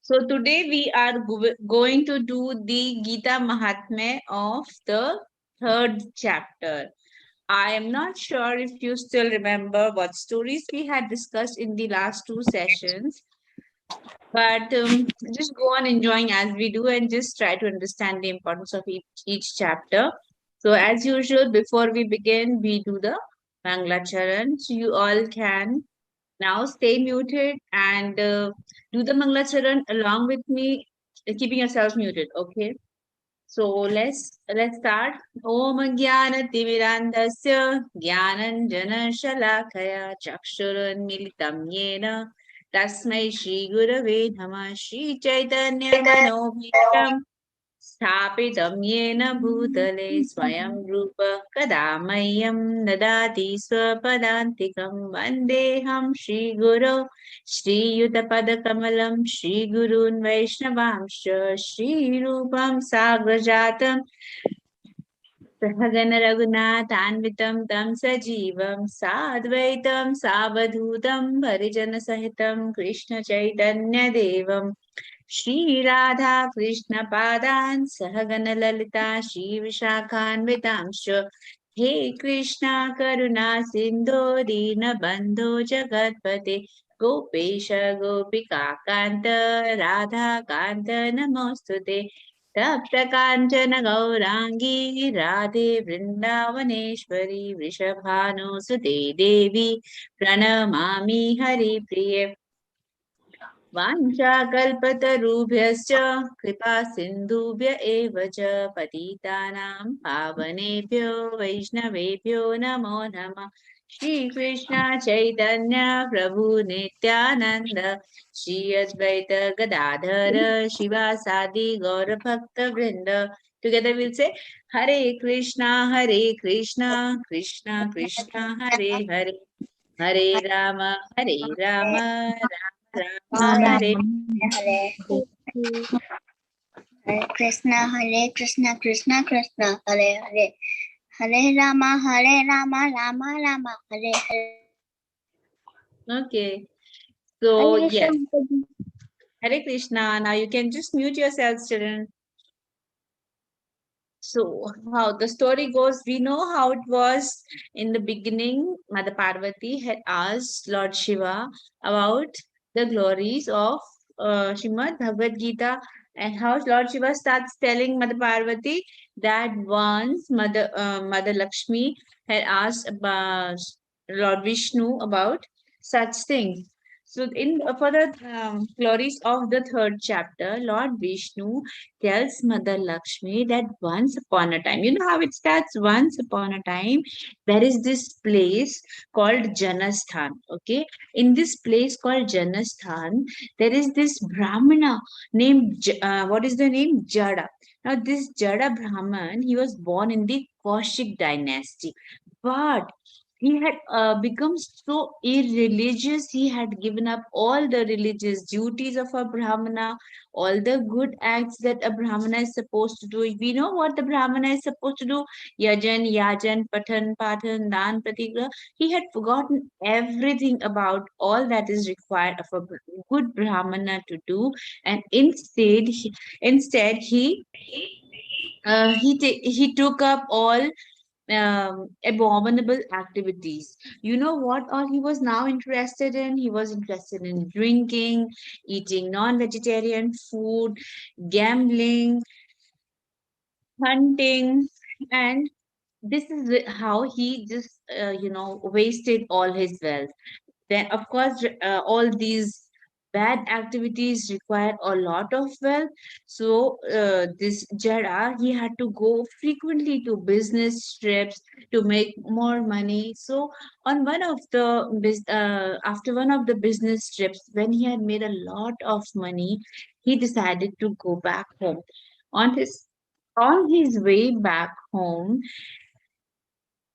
So today we are going to do the Gita Mahatmya of the third chapter. I am not sure if you still remember what stories we had discussed in the last two sessions, but just go on enjoying as we do and just try to understand the importance of each chapter. So, as usual, before we begin, we do the Manglacharan. So, you all can now stay muted and do the Manglacharan along with me, keeping yourselves muted. Okay. So let's start. Om Jnana-timirandasya Jnananjana-shalakaya Chakshurunmilitam Yena Tasmai Shri Gurave Namah Shri Chaitanya Manobhisham स्थापितं येन भूतले स्वयं रूप कदा मह्यं ददाति स्वपदान्तिकं वन्देऽहं श्रीगुरो श्रीयुतपदकमलं श्रीगुरून् वैष्णवांश्च श्रीरूपं साग्रजातं सहगण रघुनाथान्वितं तं सजीवं साद्वैतं सावधूतं परिजनसहितं कृष्णचैतन्यदेवं श्री राधा कृष्ण पादान सहगण ललिता श्री विशाखान्वितांश्च हे कृष्णा करुणा सिंधो दीन बंधो जगतपते गोपेश गोपिका कांत राधा कांत नमोस्तुते तप्त कांचन गौरांगी राधे वृंदावनेश्वरी वृषभानुसुते देवी प्रणमामि हरिप्रिये वाञ्छाकल्पतरुभ्यश्च कृपा सिन्धुभ्य एव च पतितानां पावनेभ्यो वैष्णवेभ्यो नमो नमः श्रीकृष्ण चैतन्य प्रभु Nityanand Shri Advaita Gadadhar शिवासादि गौरभक्तवृन्द Together we'll say Hare Krishna, Krishna Krishna, Hare Hare, Hare Rama, Rama, Hare Hare. Hare Hare Krishna Krishna Krishna Hare Hare Hare Rama Rama Rama Hare Hare. Okay. So, yes. Hare Krishna. Now you can just mute yourselves, children. So, how the story goes, we know how it was in the beginning. Mother Parvati had asked Lord Shiva about the glories of Srimad Bhagavad Gita, and how Lord Shiva starts telling Mother Parvati that once Mother Lakshmi had asked about Lord Vishnu about such things. So, in for the glories of the third chapter, Lord Vishnu tells Mother Lakshmi that once upon a time, you know how it starts? Once upon a time, there is this place called Janasthan. Okay, in this place called Janasthan, there is this Brahmana named what is the name? Jada. Now, this Jada Brahman, he was born in the Kaushik dynasty, but he had become so irreligious. He had given up all the religious duties of a Brahmana, all the good acts that a Brahmana is supposed to do. We know what the Brahmana is supposed to do: yajan, patan, dan, pratigra. He had forgotten everything about all that is required of a good Brahmana to do, and instead he took up all abominable activities. You know what all he was now interested in? He was interested in drinking, eating non-vegetarian food, gambling, hunting, and this is how he just wasted all his wealth. Then, of course, all these bad activities require a lot of wealth. So, this Jada, he had to go frequently to business trips to make more money. So, on one of the after one of the business trips, when he had made a lot of money, he decided to go back home. On his way back home,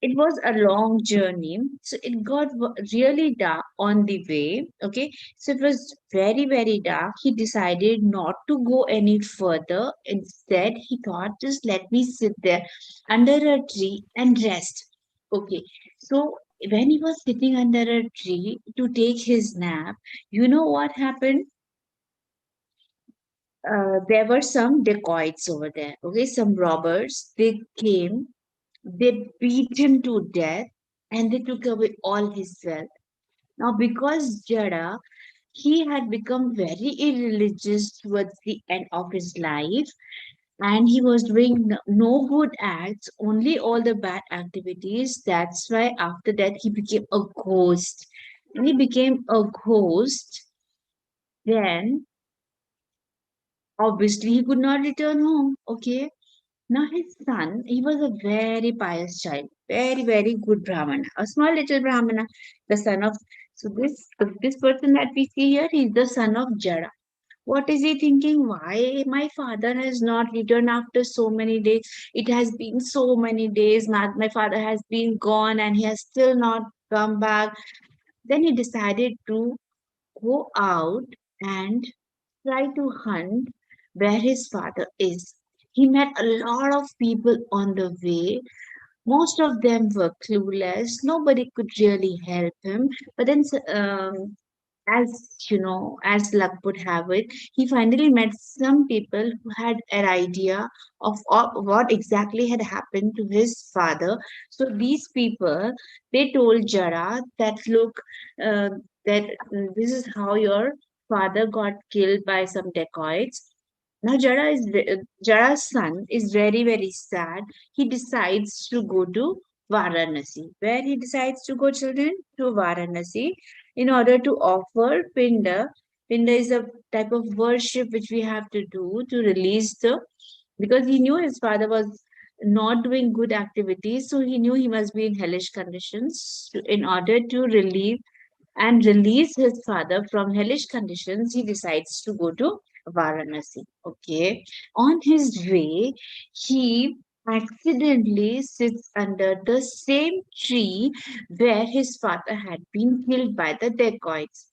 it was a long journey, so it got really dark on the way. Okay, so it was very dark. He decided not to go any further. Instead, he thought, just let me sit there under a tree and rest. Okay, so when he was sitting under a tree to take his nap, you know what happened? there were some dacoits over there. Okay, some robbers. They came, they beat him to death, and they took away all his wealth. Now, because Jada, he had become very irreligious towards the end of his life, and he was doing no good acts, only all the bad activities. That's why after that he became a ghost. And he became a ghost, then obviously he could not return home. Okay. Now his son, he was a very pious child, very, very good Brahmana, a small little Brahmana, the son of, so this person that we see here, he is the son of Jada. What is he thinking? Why my father has not returned after so many days? It has been so many days. My father has been gone and he has still not come back. Then he decided to go out and try to hunt where his father is. He met a lot of people on the way. Most of them were clueless. Nobody could really help him. But then, as you know, as luck would have it, he finally met some people who had an idea of what exactly had happened to his father. So these people, they told Jara that look, uh, that this is how your father got killed by some dacoits. Now Jara's son is very very sad. He decides to go to Varanasi. Where he decides to go, children? To Varanasi in order to offer Pinda. Pinda is a type of worship which we have to do to release the, because he knew his father was not doing good activities, so he knew he must be in hellish conditions. In order to relieve and release his father from hellish conditions, he decides to go to Varanasi. Okay. On his way, he accidentally sits under the same tree where his father had been killed by the dacoits.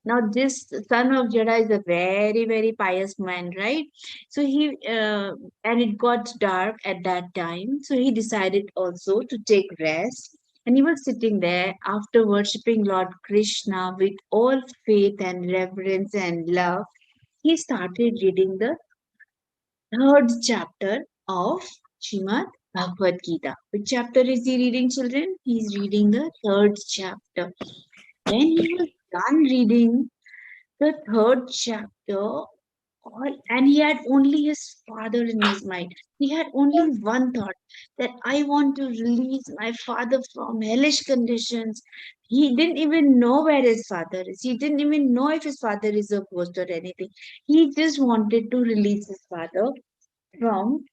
Now, this son of Jada is a very, very pious man, right? So and it got dark at that time. So he decided also to take rest. And he was sitting there after worshipping Lord Krishna with all faith and reverence and love. He started reading the third chapter of Srimad Bhagavad Gita. Which chapter is he reading, children? He's reading the third chapter. When he was done reading the third chapter, and he had only his father in his mind. He had only one thought, that I want to release my father from hellish conditions. He didn't even know where his father is. He didn't even know if his father is a ghost or anything. He just wanted to release his father from,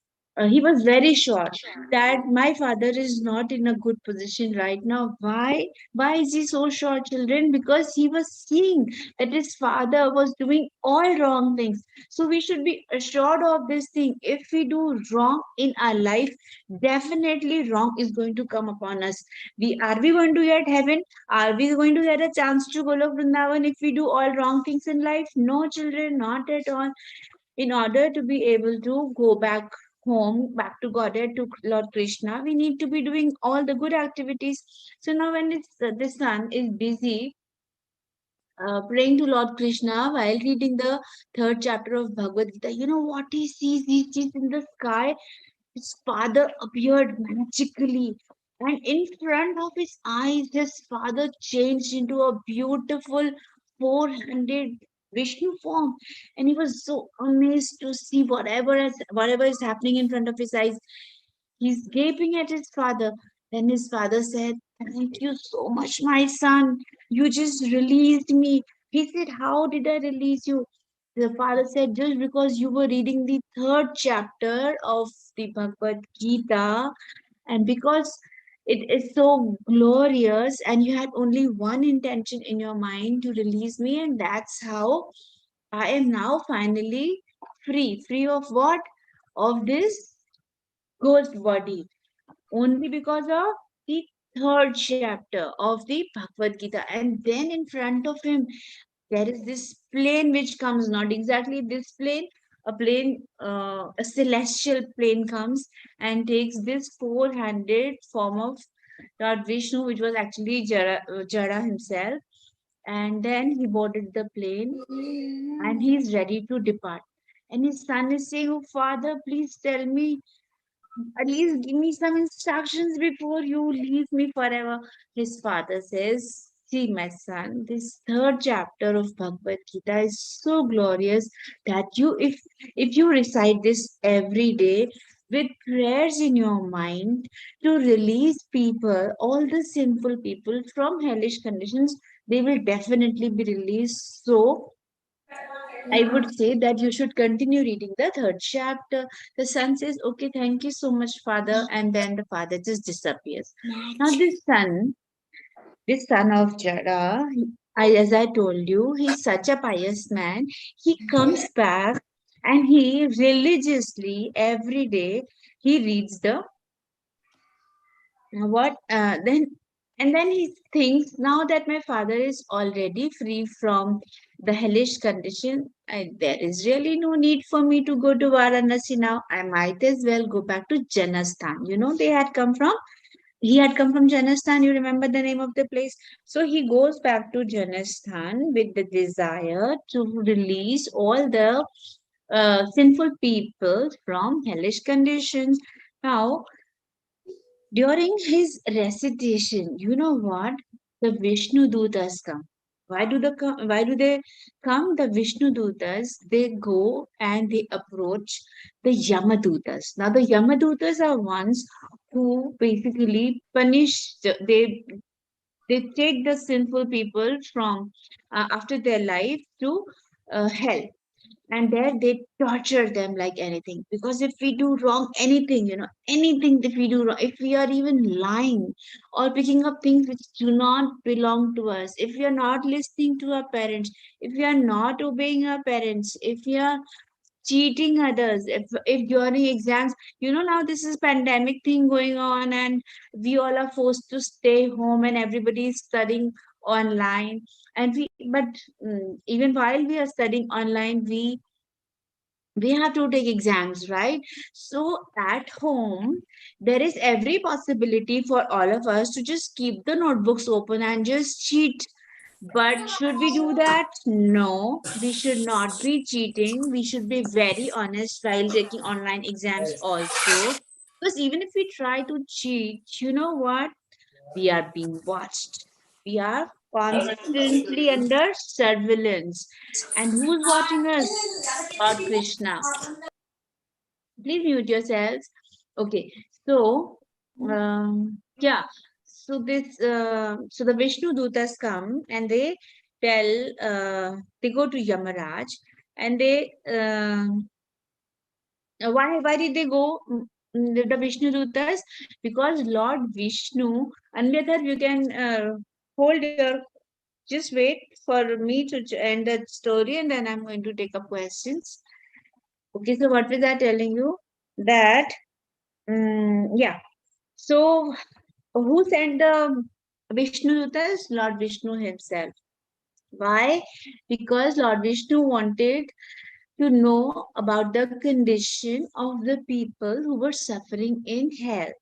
he was very sure that my father is not in a good position right now. Why is he so sure, children? Because he was seeing that his father was doing all wrong things. So we should be assured of this thing. If we do wrong in our life, definitely wrong is going to come upon us. We going to get heaven? Are we going to get a chance to go to Vrindavan if we do all wrong things in life? No, children, not at all. In order to be able to go back home, back to Godhead, to Lord Krishna, we need to be doing all the good activities. So now, when the son is busy praying to Lord Krishna while reading the third chapter of Bhagavad Gita, you know what he sees? He sees in the sky his father appeared magically, and in front of his eyes, his father changed into a beautiful four-handed Vishnu form, and he was so amazed to see whatever is happening in front of his eyes. He's gaping at his father. Then his father said, "Thank you so much, my son. You just released me." He said, "How did I release you?" The father said, "Just because you were reading the third chapter of the Bhagavad Gita, and because it is so glorious, and you had only one intention in your mind to release me, and that's how I am now finally free." Free of what? Of this ghost body, only because of the third chapter of the Bhagavad Gita. And then in front of him, there is this plane which comes, not exactly this plane, a celestial plane comes and takes this four-handed form of Lord Vishnu, which was actually Jara himself. And then he boarded the plane and he is ready to depart. And his son is saying, "Oh, father, please tell me, at least give me some instructions before you leave me forever." His father says, "See, my son, this third chapter of Bhagavad Gita is so glorious that if you recite this every day with prayers in your mind to release people, all the sinful people from hellish conditions, they will definitely be released. So I would say that you should continue reading the third chapter." The son says, "Okay, thank you so much, father." And then the father just disappears. Now, this son of Jada, as I told you, he's such a pious man. He comes back and he religiously every day he reads the what then and then he thinks, now that my father is already free from the hellish condition, there is really no need for me to go to Varanasi now. I might as well go back to Janasthan. He had come from Janasthan. You remember the name of the place? So he goes back to Janasthan with the desire to release all the sinful people from hellish conditions. Now, during his recitation, you know what? The Vishnu Dutas come. Why do they come? The Vishnu Dutas, they go and they approach the Yamadutas. Now the Yamadutas are ones who basically punish they take the sinful people from after their life to hell, and there they torture them like anything. Because if we do wrong anything, anything that we do wrong, if we are even lying or picking up things which do not belong to us, if we are not listening to our parents, if we are not obeying our parents, if we are cheating others, if during exams, now this is pandemic thing going on, and we all are forced to stay home and everybody is studying online. And even while we are studying online, we have to take exams, right? So at home, there is every possibility for all of us to just keep the notebooks open and just cheat. But should we do that? No, we should not be cheating. We should be very honest while taking online exams also. Because even if we try to cheat, you know what? We are being watched. We are constantly under surveillance. And who's watching us? Lord Krishna. Please mute yourselves. Okay, so yeah, so the Vishnu Dutas come and they go to Yamaraj, and why did they go, the Vishnu Dutas? Because Lord Vishnu, Anvyadhar, you can hold your, just wait for me to end the story, and then I'm going to take up questions. Okay, so what was I telling you? That, yeah. So, who sent the Vishnu Dutas? Lord Vishnu himself. Why? Because Lord Vishnu wanted to know about the condition of the people who were suffering in hell.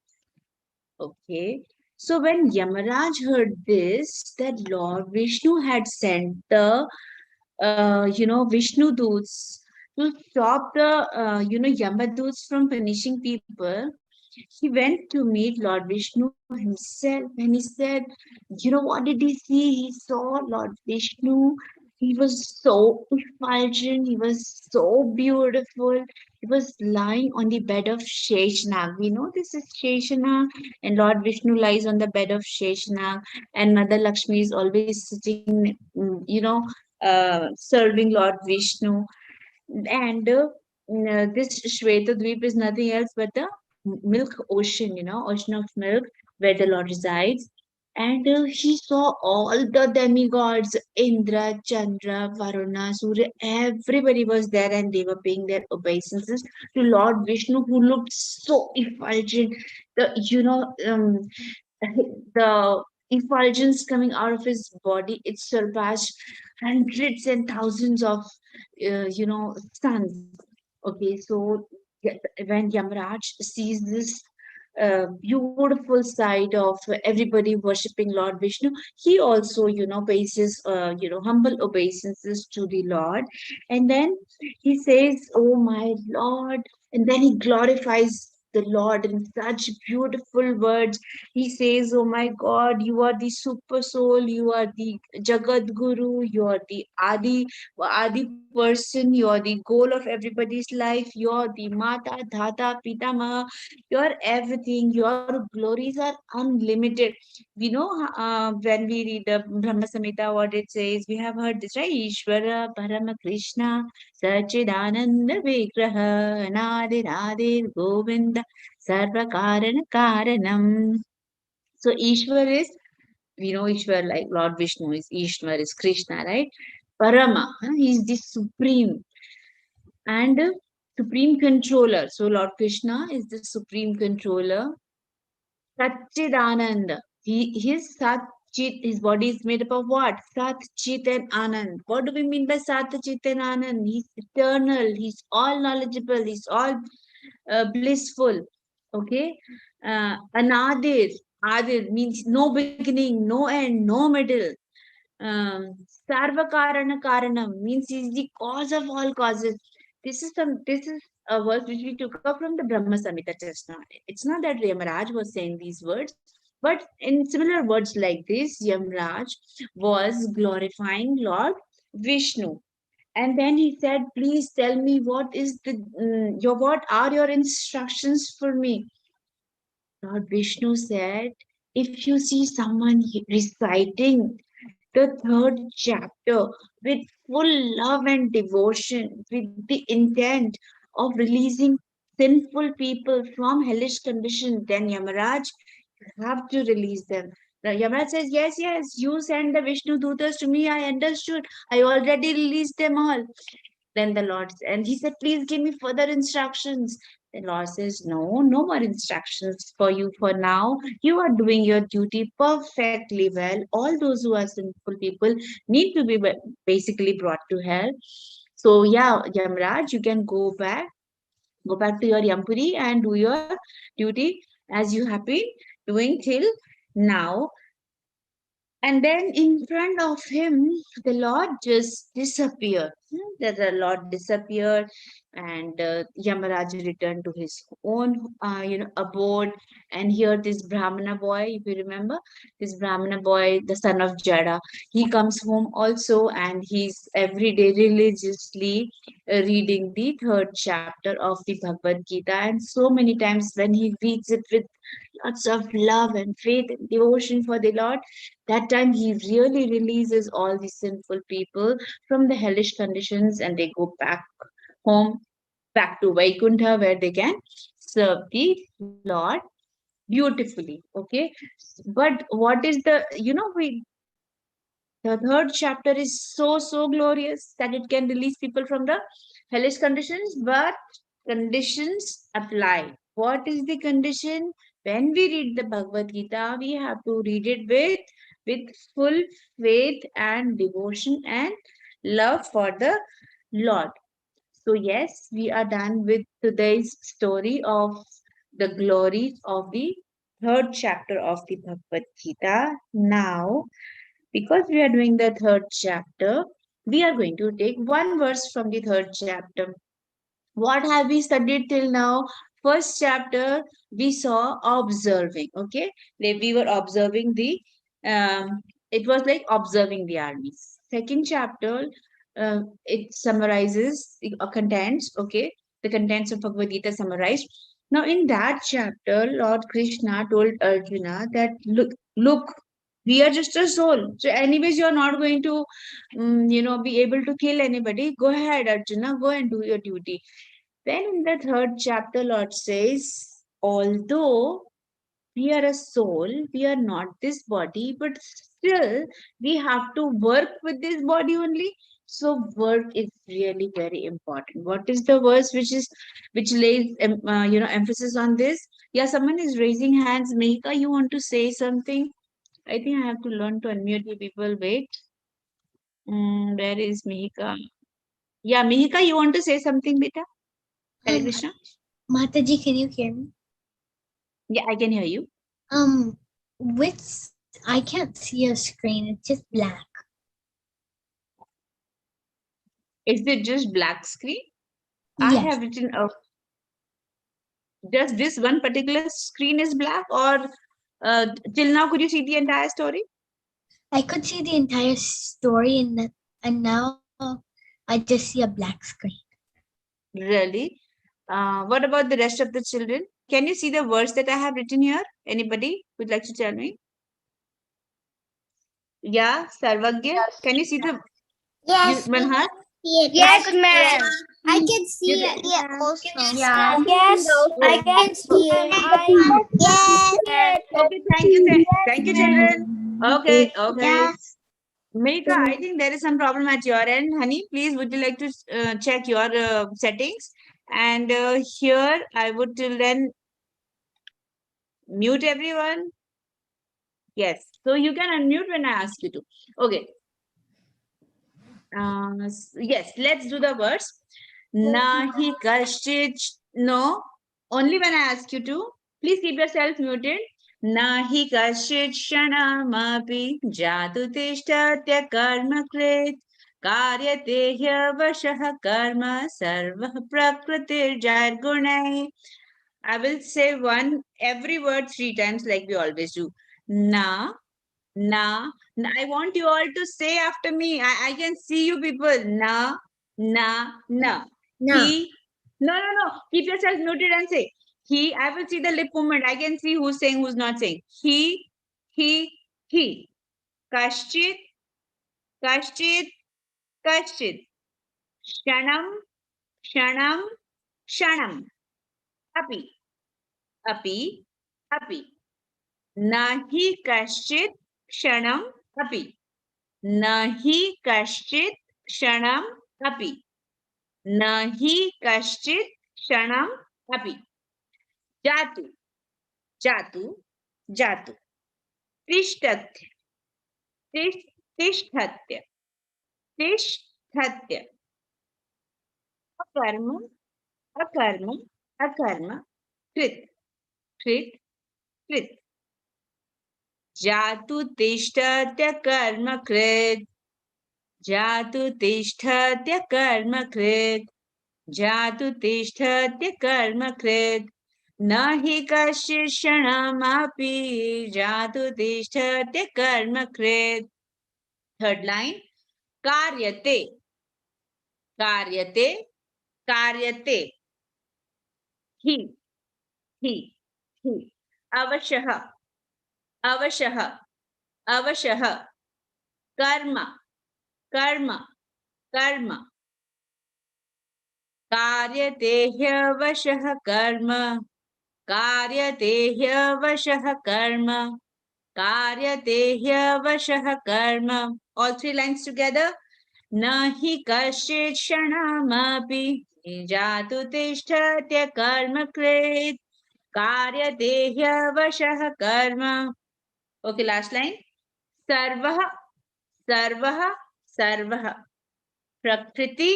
Okay. So when Yamaraj heard this, that Lord Vishnu had sent the Vishnu Doots to stop the, Yamadoots from punishing people, he went to meet Lord Vishnu himself, and he said, what did he see? He saw Lord Vishnu. He was so effulgent. He was so beautiful. He was lying on the bed of Sheshnag. We know this is Sheshnag, and Lord Vishnu lies on the bed of Sheshnag, and Mother Lakshmi is always sitting, serving Lord Vishnu. And this Shvetadweep is nothing else but the milk ocean, ocean of milk where the Lord resides. And he saw all the demigods, Indra, Chandra, Varuna, Surya, everybody was there, and they were paying their obeisances to Lord Vishnu, who looked so effulgent. The effulgence coming out of his body, it surpassed hundreds and thousands of suns. Okay, so when Yamraj sees this beautiful sight of everybody worshipping Lord Vishnu. He also, pays humble obeisances to the Lord. And then he says, "Oh my Lord." And then he glorifies the Lord in such beautiful words. He says, "Oh my God, you are the super soul, you are the Jagat Guru, you are the Adi person, you are the goal of everybody's life, you are the Mata, Dhata, Pitama, your everything, your glories are unlimited." We know when we read the Brahma Samhita what it says. We have heard this, right? Ishvara Parama Krishna Sachidananda Vigraha Nadi Radhe Govinda Sarva Karana Karanam. So Ishwar is, we know Ishwar like Lord Vishnu is Ishwar is Krishna, right? Parama, he is the supreme and supreme controller. So Lord Krishna is the supreme controller. Satchidananda. He is Sat Chit. His body is made up of what? Sat Chit and Anand. What do we mean by Sat Chit and Anand? He's eternal. He's all knowledgeable. He's all blissful. Okay. Anadir. Adir means no beginning, no end, no middle. Sarvakarana Karanam means he's the cause of all causes. This is a verse which we took up from the Brahma Samhita just now. It's not that Yamaraj was saying these words, but in similar words like this, Yamaraj was glorifying Lord Vishnu. And then he said, "Please tell me what are your instructions for me?" Lord Vishnu said, "If you see someone reciting the third chapter with full love and devotion, with the intent of releasing sinful people from hellish condition, then Yamaraj, you have to release them." The Yamaraj says, "Yes, yes, you send the Vishnu Dutas to me. I understood. I already released them all." Then the Lord, and he said, "Please give me further instructions." The Lord says, "No, no more instructions for you for now. You are doing your duty perfectly well. All those who are sinful people need to be basically brought to hell. So, yeah, Yamraj, you can go back to your Yampuri and do your duty as you have been doing till now." And then in front of him, the Lord just disappeared. The Lord disappeared, and Yamaraj returned to his own, abode. And here, this Brahmana boy, if you remember, this Brahmana boy, the son of Jada, he comes home also, and he's every day religiously reading the third chapter of the Bhagavad Gita. And so many times when he reads it with lots of love and faith and devotion for the Lord, that time he really releases all the sinful people from the hellish conditions, and they go back home, back to Vaikuntha, where they can serve the Lord beautifully. Okay. But what is the third chapter is so glorious that it can release people from the hellish conditions, but conditions apply. What is the condition? When we read the Bhagavad Gita, we have to read it with full faith and devotion and love for the Lord. So, yes, we are done with today's story of the glories of the third chapter of the Bhagavad Gita. Now, because we are doing the third chapter, we are going to take one verse from the third chapter. What have we studied till now? First chapter, we saw observing. Okay, we were observing it was like observing the armies. Second chapter, it summarizes contents. Okay, the contents of Bhagavad Gita summarized. Now, in that chapter, Lord Krishna told Arjuna that look, we are just a soul. So, anyways, you are not going to, be able to kill anybody. Go ahead, Arjuna. Go and do your duty. Then in the third chapter, Lord says, although we are a soul, we are not this body, but still we have to work with this body only. So work is really very important. What is the verse which lays emphasis on this? Yeah, someone is raising hands. Mehika, you want to say something? I think I have to learn to unmute you people. Wait. Where is Mehika? Yeah, Mehika, you want to say something, beta? Hare Um, Krishna. Mataji, can you hear me? Yeah, I can hear you. Which I can't see a screen. It's just black. Is it just black screen? I Yes. have written just this one particular screen is black, or till now could you see the entire story? I could see the entire story and now I just see a black screen. Really? What about the rest of the children? Can you see the words that I have written here? Anybody would like to tell me? Yeah, Sarvagya, can you see the Yes, we Manhar? can see it. Yes, ma'am. I can You see can, it also. Yeah. Yes, oh, I can see it. Yes. okay, thank you, children. Okay, okay. Yeah. Milka, I think there is some problem at your end. Honey, please, would you like to check your settings? And here, I would till then mute everyone. Yes, so you can unmute when I ask you to. Okay. Yes, let's do the words. Nahi kashchit. No, only when I ask you to. Please keep yourself muted. Nahi kashchit shanamapi jatu tishtatya karma krit karyate hyavashah karma sarvah prakritir jargunai. I will say every word 3 times like we always do. Na, na, I want you all to say after me. I can see you people. Na. No. He. No. Keep yourself muted and say. He. I will see the lip movement. I can see who's saying, who's not saying. He. Kashchit, kashchit, kashchit. Shanam, shanam, shanam. Api, api. Nahi kashchit kshanam api. Nahi kashchit kshanam api. Nahi kashchit kshanam api. Jatu, jatu. Tishtatya, tishthatya, tishthatya. Akarma, akarma. Krit. Jatu tishthatya karma krit. Jatu tishthatya karma krit. Jatu tishthatya karma krit. Nahi kashishanapi jatu tishthatya karma krit. Third line. Karyate. He. Avashah. Karma. कार्यते ह्यवशः कर्म कार्यते ह्यवशः कर्म कार्यते ह्यवशः कर्म. All 3 lines together. न हि कश्चित् क्षणमपि जातु तिष्ठत्य कर्म कृत् कार्यते ह्यवशः कर्म. Okay, last line. सर्वः प्रकृति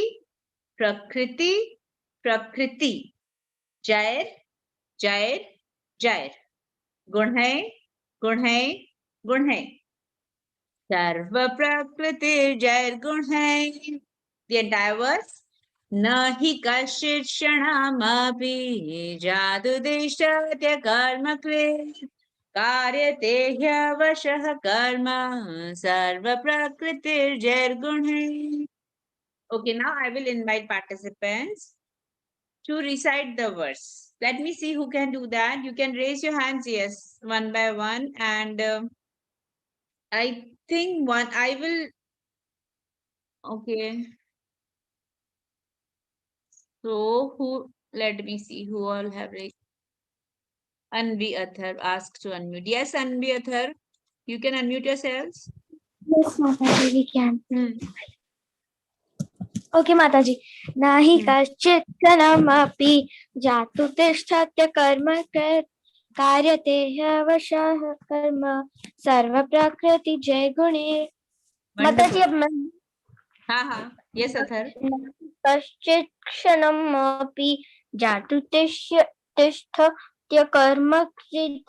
जैर गुण है सर्व प्रकृति जैर गुण है. The entire verse. न हि कश्चित् क्षणमपि जातु तिष्ठत्य कर्म कृत् कार्यते ह्यवशः कर्म सर्व प्रकृतिर्जैर्गुण है. Okay, now I will invite participants to recite the verse. Let me see who can do that. You can raise your hands, yes, one by one. And I think I will. Okay. So let me see who all have raised. Anvi Athar asked to unmute. Yes, Anvi Athar, you can unmute yourselves. Yes, Mataji, we can. Okay, Mataji. Nahi kashchit क्षणमपि जातु तिष्ठत्य कर्म कृत् कार्यते ह्यवशः कर्म सर्व प्रकृति जय गुणे. Mataji, अब मैं हाँ. Yes, Athar. कश्चित् क्षणमपि जातु तिष्ठत्य कर्म कृत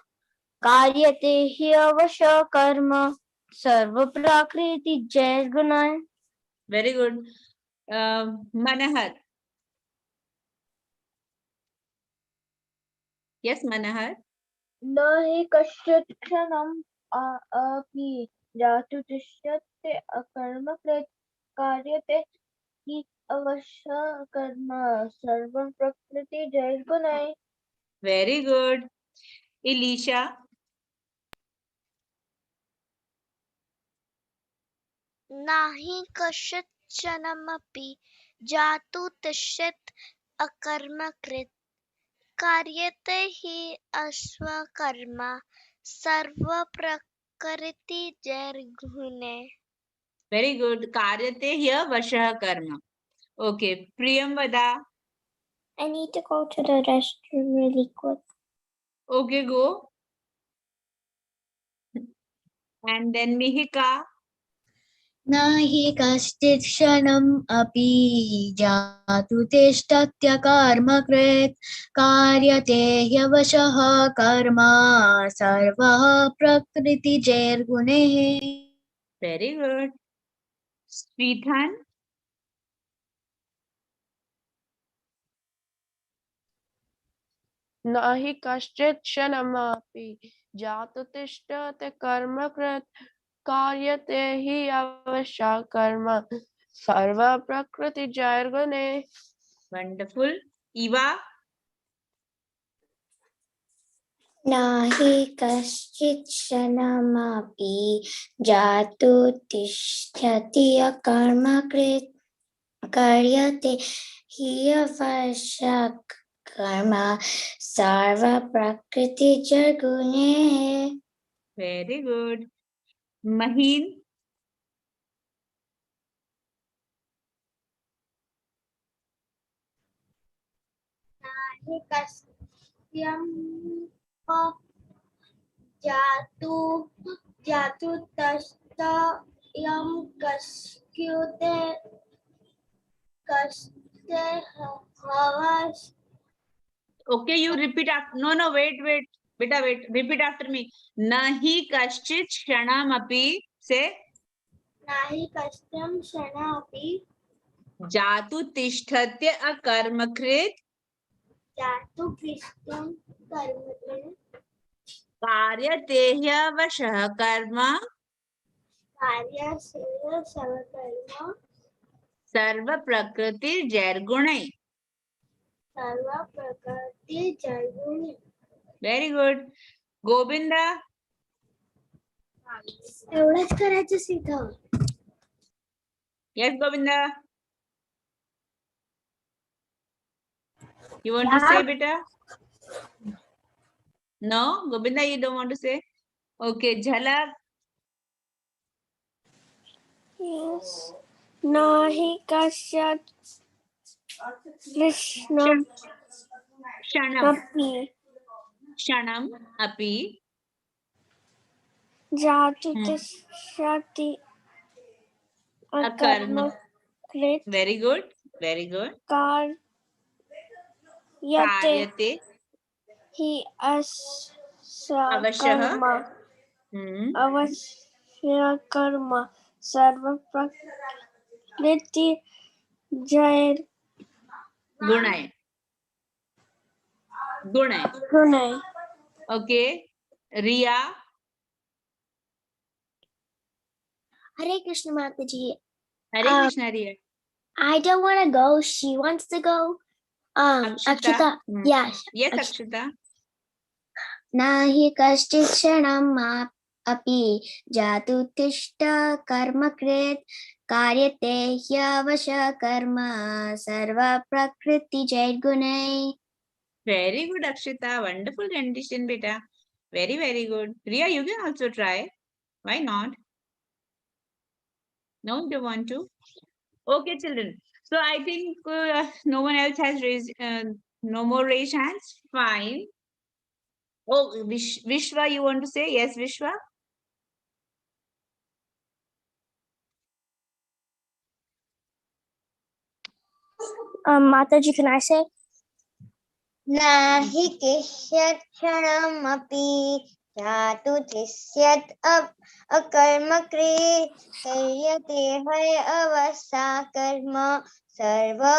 कार्यते हि अवश्य कर्म सर्व प्रकृति जय गुण. Very good. Manahar. Yes, Manahar. न हि कश्चित् क्षणम् अपि जातु तिष्ठत्य अकर्मकृत् कार्यते हि अवश्य कर्म सर्वं प्रकृति जैर्गुणैः. Very good. Elisha. नहि कश्चित् क्षणमपि जातु तिष्ठत् अकर्मकृत् कार्यते हि अश्वकर्म सर्वप्रकृति जैर्गुणे. Very good. Karyate here vashah karma. Okay. Priyamvada. I need to go to the restroom really quick. Okay, go. And then Mihika. न हि कश्चित् क्षणम् अपि जातु तिष्ठत्य कर्मकृत् कार्यते ह्यवशः कर्म सर्वः प्रकृतिजैर्गुणैः. Very good. Sridhan. न हि कश्चित् क्षणमपि जातु तिष्ठति कर्मकृत् कार्यते हि अवश्य कर्म सर्वप्रकृतिजैर्गुणे. Wonderful. Eva. न हि कश्चित् क्षणमपि जातु तिष्ठति कर्मकृत् कार्यते हि अवश्य कर्म सर्वप्रकृतिजैर्गुणैः. Very good. Maheen. हि कस्यं जातु जातु तस्तयं कस्युते कस्ते हवस्. Okay, you repeat after. No, wait. Beta, wait. Repeat after me. Nahi kaschit kshanam api. Say. नहि कस्यं क्षणमपि Jatu tishthatya akarmakrit जातु कृष्णं कर्मकृत् karyatehya vashah karma कार्यस्य सर्वकर्म sarva prakriti jairgunai. सर्वप्रकृतिजैर्गुणे. Very good. Govinda. एवढंच करायचं सीधा. Yes, Govinda. You want to say, beta? No, Govinda, you don't want to say. Okay, Jhalak. Yes. नाही कश्चित् कृष्णम् Kshanam. अपि Kshanam api. जातु तिष्ठति Akarma. अकर्मकृत् Very good. Very good. कार्यते Karyate. हि अस्य Avashah. कर्म Hmm. अवश्य कर्म सर्वप्रकृति Gunai. Gunai. जैर्गुणे. Okay. Riya. Hare Krishna Mataji. Hare Krishna, Riya. I don't want to go. She wants to go. Akshita. Hmm. Yes. Yes, Akshita. Nahi kashchit kshanam api jatu tishta karmakrit karyate hyavasha karma sarva prakriti jairgunai. Very good, Akshita. Wonderful rendition, beta. Very, very good. Riya, you can also try. Why not? No, you want to? Okay, children. So I think no one else has raised, no more raised hands. Fine. Oh, Vishwa, you want to say? Yes, Vishwa? Mataji, can I say? Nahi kishyat kshanamapि jatu tishyat akarma krit karyate hai avasa karma sarva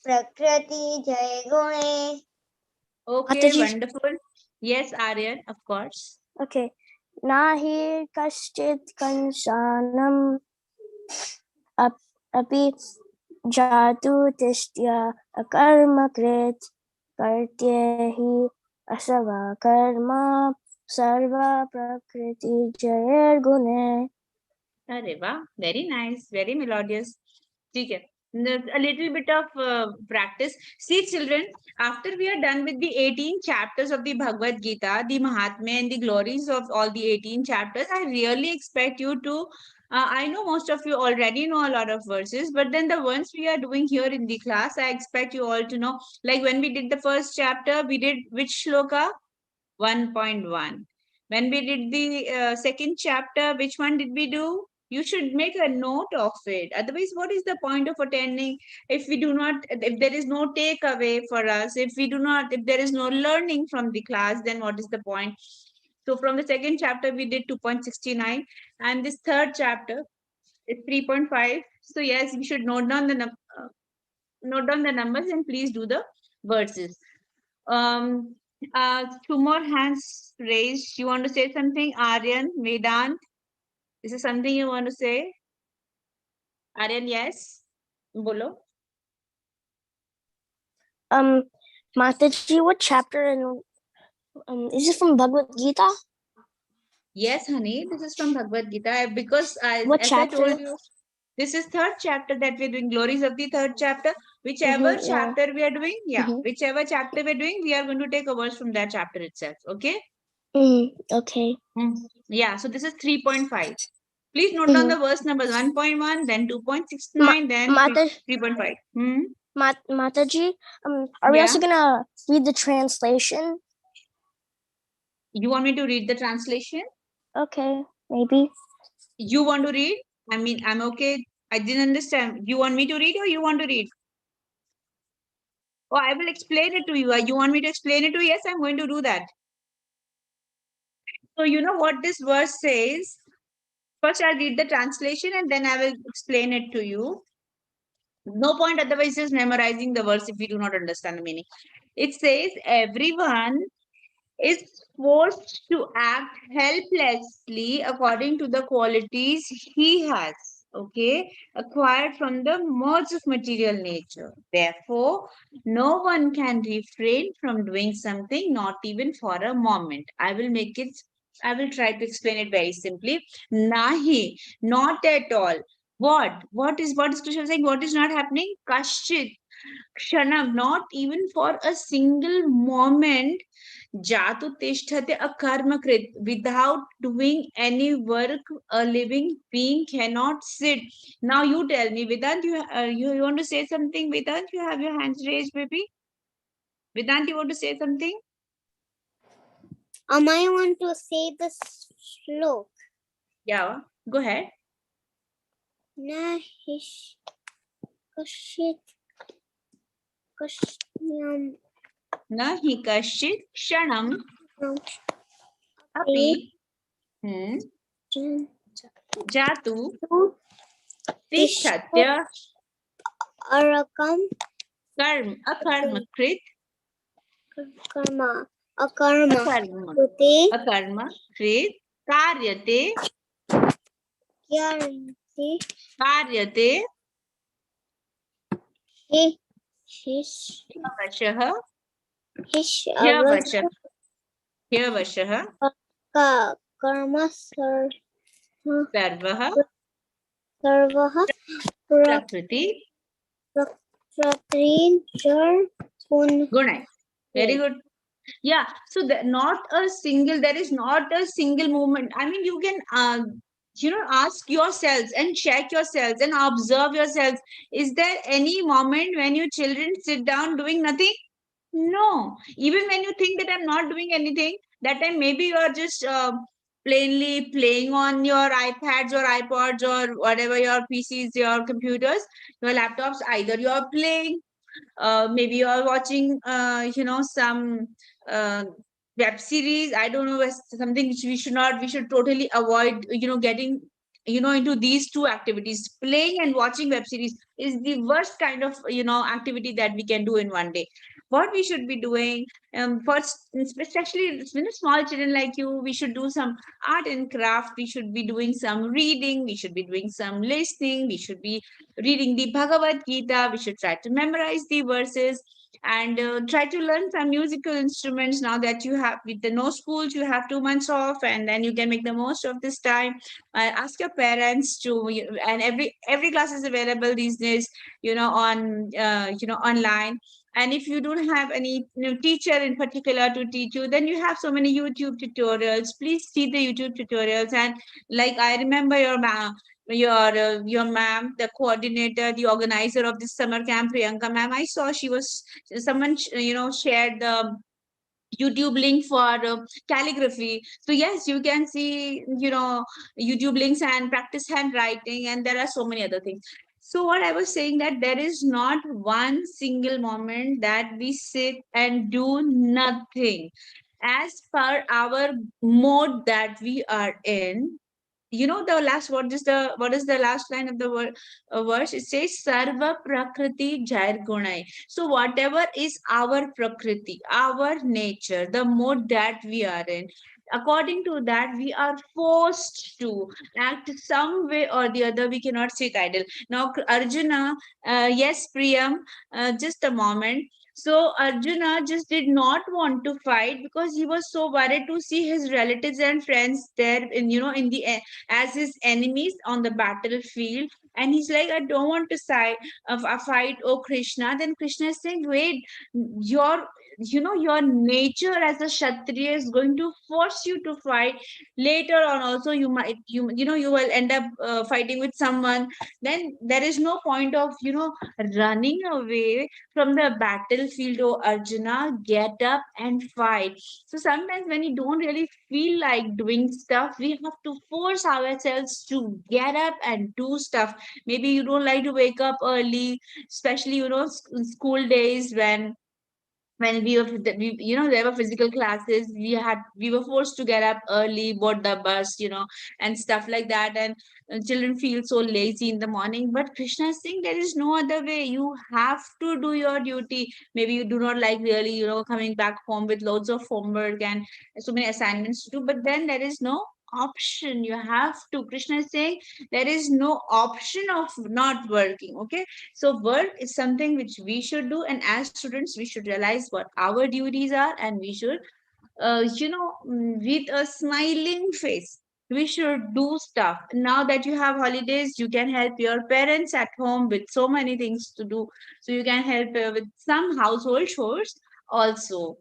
prakriti jay gune. Okay, Mataji. wonderful. Yes, Aryan, of course. Okay. Nahi kaschit kansanam api jatu tistya akarmakrit kartyehi asava karma sarva prakriti jayar gune. Arre वाह, very nice, very melodious. ठीक है. A little bit of practice. See, children, after we are done with the 18 chapters of the Bhagavad Gita, the Mahatmya and the glories of all the 18 chapters, I really expect you to. I know most of you already know a lot of verses, but then the ones we are doing here in the class, I expect you all to know. Like when we did the first chapter, we did which shloka? 1.1. When we did the second chapter, which one did we do? You should make a note of it. Otherwise, what is the point of attending if we do not, if there is no takeaway for us, if we do not, if there is no learning from the class, then what is the point? So from the second chapter, we did 2.69, and this third chapter is 3.5. So yes, we should note down the numbers and please do the verses. Um, two more hands raised. You want to say something? Aryan, Vedant, is there something you want to say? Aryan, yes? Bolo. Mataji, what chapter and is it from Bhagavad Gita? Yes, honey, this is from Bhagavad Gita. Because What as I chapter? told you, this is third chapter that we're doing, glories of the third chapter. Whichever Yeah. chapter we are doing, Mhm. whichever chapter we're doing, we are going to take a verse from that chapter itself. Okay? Okay. Yeah, so this is 3.5. Please note down the verse numbers 1.1, then 2.69, then Mata 3.5. Mataji, are we Yeah. also gonna read the translation? You want me to read the translation? Okay, maybe. You want to read? I mean, I'm okay. I didn't understand. You want me to read or you want to read? Oh, I will explain it to you. You want me to explain it to you? Yes, I'm going to do that. So, you know what this verse says? First, I'll read the translation and then I will explain it to you. No point otherwise just memorizing the verse if we do not understand the meaning. It says, everyone is forced to act helplessly according to the qualities he has, okay, acquired from the merge of material nature. Therefore, no one can refrain from doing something, not even for a moment. I will try to explain it very simply. Nahi, not at all. What is Krishna saying? What is not happening? Kashchit, kshanam, not even for a single moment. Jatu tishthate akarmakrit. Without doing any work, a living being cannot sit. Now you tell me, Vedant, you want to say something? Vedant, you have your hands raised, baby. Vedant, you want to say something? I want to say the slok. Yeah, go ahead. Nahish kashit kashyam Na hi kashit kshanam api api jan jatu tu tishthate arakam akarmakrit karma akarma akarma kute akarmakrit karyate kyanti karyate hish avashah hish ह्यवशः ह्यवशः ka karma सर्वः sarvah प्रकृति prakrin jar gun. गुणै. Very good. Yeah. So not a single. There is not a single movement. I mean, you can ask yourselves and check yourselves and observe yourselves. Is there any moment when you children sit down doing nothing? No. Even when you think that I'm not doing anything, that time maybe you are just plainly playing on your iPads or iPods or whatever your PCs, your computers, your laptops. Either you are playing Maybe you are watching, some uh, web series. I don't know, something which we should totally avoid, getting, into these two activities. Playing and watching web series is the worst kind of, activity that we can do in one day. What we should be doing, first, especially, small children like you, we should do some art and craft. We should be doing some reading. We should be doing some listening. We should be reading the Bhagavad Gita. We should try to memorize the verses, and try to learn some musical instruments. Now that you have, with the no schools, you have 2 months off, and then you can make the most of this time. Ask your parents to, and every class is available these days, on, online. And if you don't have any, teacher in particular to teach you, then you have so many YouTube tutorials. Please see the YouTube tutorials. And like, I remember your ma'am, the coordinator, the organizer of this summer camp, Priyanka ma'am. I saw she was, someone shared the YouTube link for calligraphy. So yes, you can see, YouTube links and practice handwriting, and there are so many other things. So what I was saying, that there is not one single moment that we sit and do nothing. As per our mode that we are in, the last, what is the last line of the verse? It says sarva prakriti jair gunai. So whatever is our prakriti, our nature, the mode that we are in, according to that we are forced to act some way or the other. We cannot sit idle. Now, Arjuna, yes, Priyam, just a moment. So Arjuna just did not want to fight because he was so worried to see his relatives and friends there in, in the, as his enemies on the battlefield. And he's like, I don't want to side of a fight, oh Krishna. Then Krishna is saying, wait, your, your nature as a Kshatriya is going to force you to fight. Later on also, you might, you will end up fighting with someone. Then there is no point of, running away from the battlefield. Oh Arjuna, get up and fight. So sometimes when you don't really feel like doing stuff, we have to force ourselves to get up and do stuff. Maybe you don't like to wake up early, especially, school days, when there were physical classes. We were forced to get up early, board the bus, and stuff like that. And children feel so lazy in the morning. But Krishna is saying there is no other way. You have to do your duty. Maybe you do not like really, coming back home with loads of homework and so many assignments to do, but then there is no option. You have to. Krishna is saying there is no option of not working. Okay, so work is something which we should do, and as students, we should realize what our duties are, and we should, with a smiling face, we should do stuff. Now that you have holidays, you can help your parents at home with so many things to do. So you can help with some household chores also.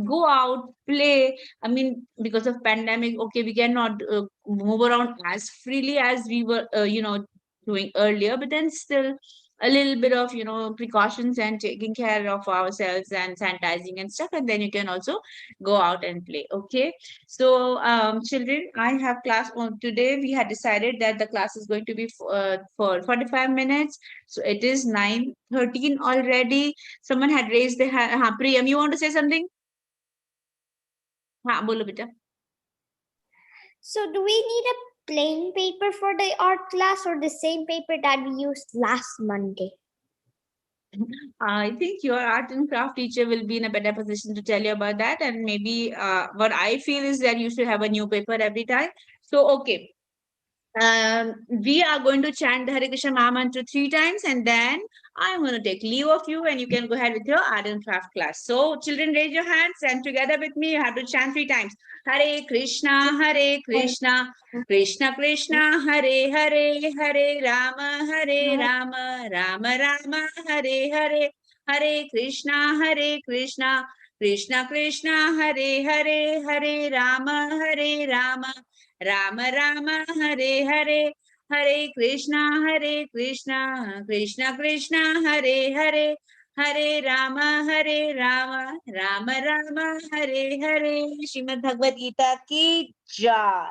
Go out, play. I mean, because of pandemic, okay, we cannot move around as freely as we were, doing earlier, but then still a little bit of, precautions and taking care of ourselves and sanitizing and stuff, and then you can also go out and play. Okay, so children, I have class on today. We had decided that the class is going to be for 45 minutes. So it is 9:13 already. Someone had raised their hand. Priyam, you want to say something? Ha, bolo beta. So do we need a plain paper for the art class or the same paper that we used last Monday? I think your art and craft teacher will be in a better position to tell you about that. And maybe what I feel is that you should have a new paper every time. So, okay. We are going to chant the Hare Krishna Mahamantra 3 times, and then I'm going to take leave of you, and you can go ahead with your art and craft class. So, children, raise your hands, and together with me, you have to chant 3 times. Hare Krishna, Krishna Krishna, Hare Hare, Hare Rama, Rama Rama, Hare Hare, Hare Krishna, Krishna Krishna, Hare Hare, Hare Rama, Rama Rama Rama, Hare Hare, Hare Krishna, Krishna Krishna, Hare Hare, Hare Rama, Rama Rama, Hare Hare. Srimad Bhagavad Gita ki jai.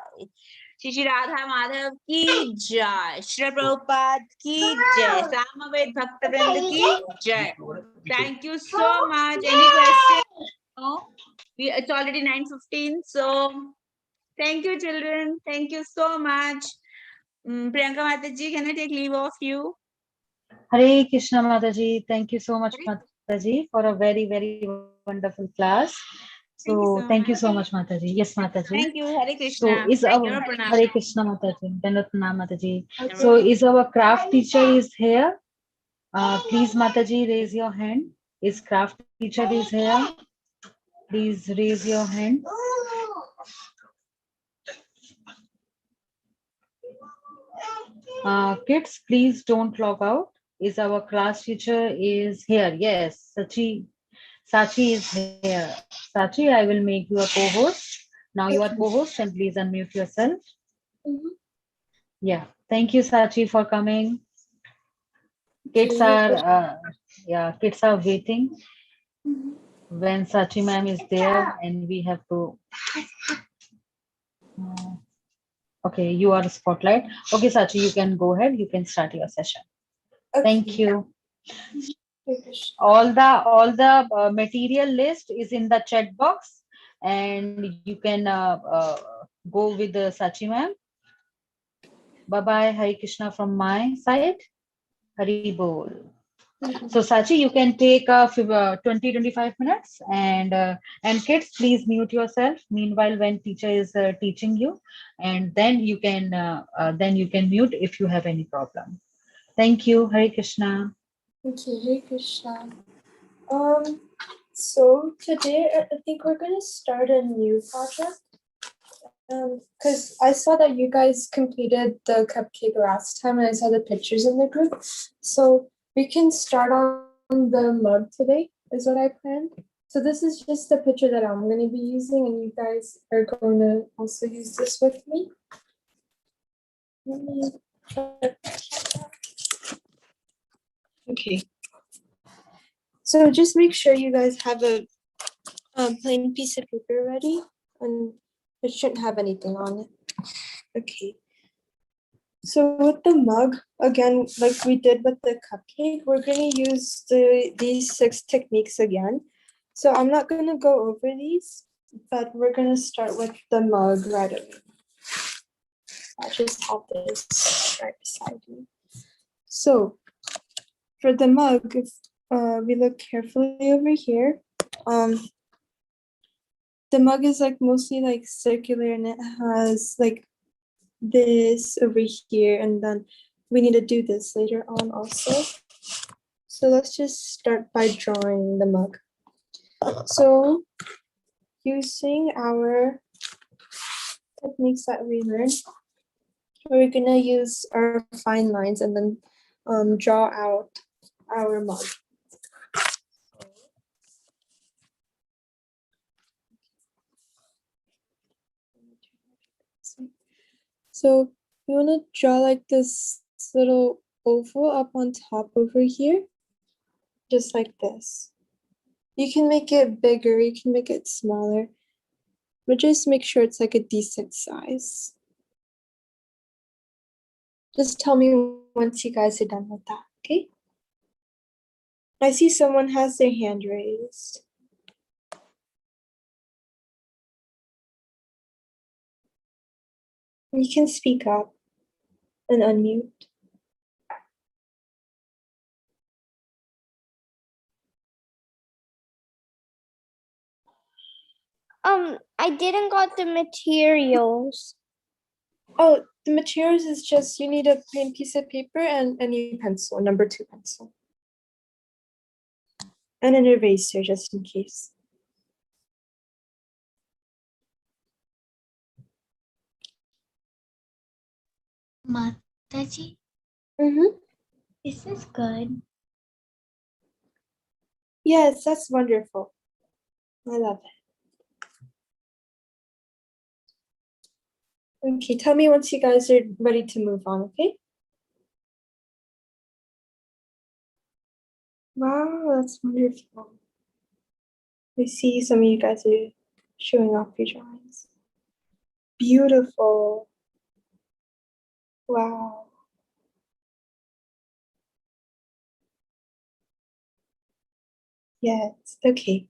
Shri Shri Radha Madhav ki jai. Shri Prabhupada ki jai. Samaved Bhaktavrind ki jai. Thank you so much. Any questions? No? It's already 9:15. So thank you, children. Thank you so much. Priyanka Mataji, can I take leave of you? Hare Krishna Mataji. Thank you so much, Mataji, for a very, very wonderful class. So thank you so much, Mataji. Yes, Mataji. Thank you. Hare So Krishna. is our Your pranam. Hare Krishna Mataji. Dandavat pranam Mataji. So is our craft teacher is here? Please, Mataji, raise your hand. Is craft teacher is here? Please raise your hand. Kids, please don't log out. Is our class teacher is here? Yes, Sachi is here. Sachi, I will make you a co-host. Now you are co-host and please unmute yourself. Yeah, thank you, Sachi, for coming. Kids are waiting when Sachi ma'am is there and we have to. Okay, you are a spotlight. Okay, Sachi, you can go ahead. You can start your session. Okay. Thank you. All the material list is in the chat box, and you can go with the Sachi ma'am. Bye bye. Hare Krishna from my side. Hari Bol. So Sachi, you can take 20-25 minutes, and kids, please mute yourself. Meanwhile, when teacher is teaching you, and then you can mute if you have any problem. Thank you. Hare Krishna. Okay, Hare Krishna. So today I think we're gonna start a new project. Because I saw that you guys completed the cupcake last time, and I saw the pictures in the group. So we can start on the mug today, is what I planned. So this is just the picture that I'm going to be using, and you guys are going to also use this with me. Okay. So just make sure you guys have a plain piece of paper ready, and it shouldn't have anything on it. Okay. So with the mug, again, like we did with the cupcake, we're going to use these 6 techniques again. So I'm not going to go over these, but we're going to start with the mug right away. I just have this right beside me. So for the mug, if we look carefully over here, the mug is like mostly like circular, and it has like this over here, and then we need to do this later on also. So let's just start by drawing the mug. So using our techniques that we learned, we're gonna use our fine lines and then draw out our mug. So you want to draw like this little oval up on top over here, just like this. You can make it bigger, you can make it smaller, but just make sure it's like a decent size. Just tell me once you guys are done with that, okay? I see someone has their hand raised. You can speak up and unmute. I didn't got the materials. Oh, the materials is just you need a plain piece of paper and any pencil, number 2 pencil. And an eraser just in case. Mataji, this is good. Yes, that's wonderful. I love it. Okay, tell me once you guys are ready to move on, okay? Wow, that's wonderful. I see some of you guys are showing off your drawings. Beautiful. Wow. Yes. Okay.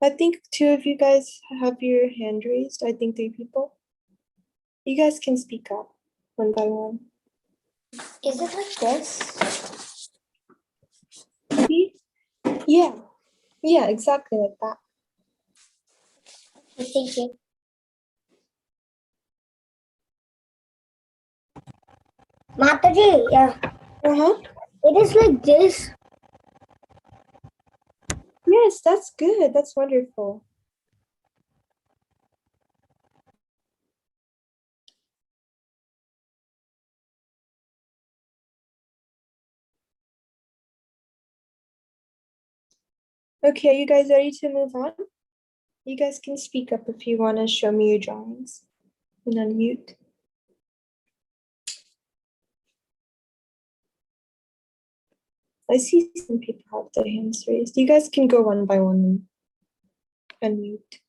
I think 2 of you guys have your hand raised. I think 3 people. You guys can speak up one by one. Is it like this? Maybe? Yeah. Yeah, exactly like that. Okay, thank you. Mataji, yeah. Uh-huh. It is like this. Yes, that's good. That's wonderful. Okay, are you guys ready to move on? You guys can speak up if you want to show me your drawings and unmute. I see some people have their hands raised. You guys can go one by one and unmute.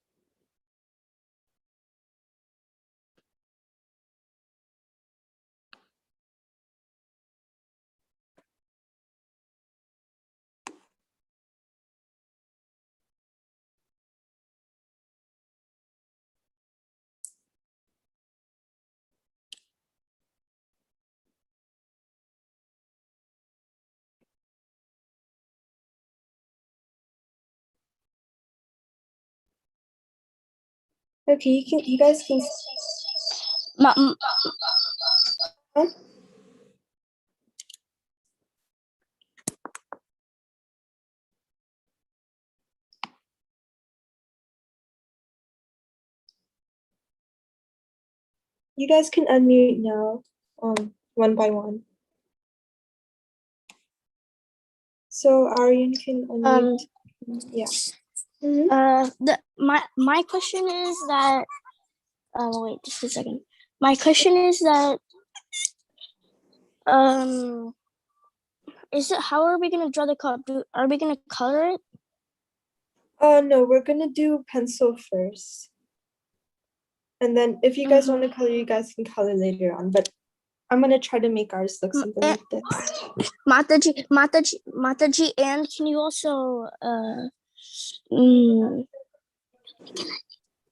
Okay, you guys can. Huh? You guys can unmute now, one by one. So Aryan can unmute. Yeah. My question is that wait just a second. My question is that is it how are we gonna draw the cup? Are we gonna color it? No, we're gonna do pencil first. And then if you guys want to color, you guys can color later on. But I'm gonna try to make ours look something like this. Mataji, and can you also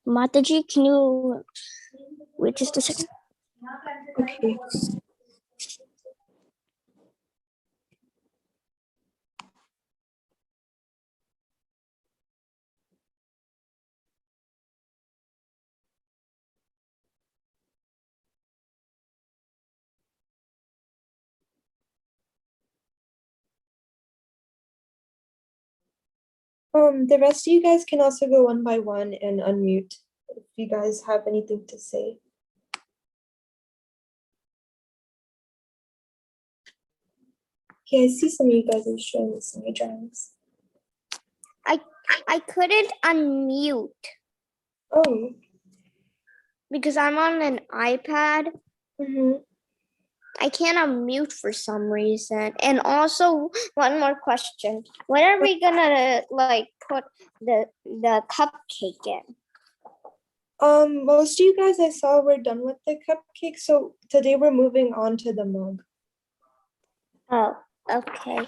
Mataji, can you wait just a second? Okay. The rest of you guys can also go one by one and unmute if you guys have anything to say. Okay, I see some of you guys are showing me some of your drawings. I couldn't unmute Oh. because I'm on an iPad. Mm-hmm. I can't unmute for some reason. And also, one more question: when are we gonna like put the cupcake in? Most of you guys I saw were done with the cupcake, so today we're moving on to the mug. Oh, okay.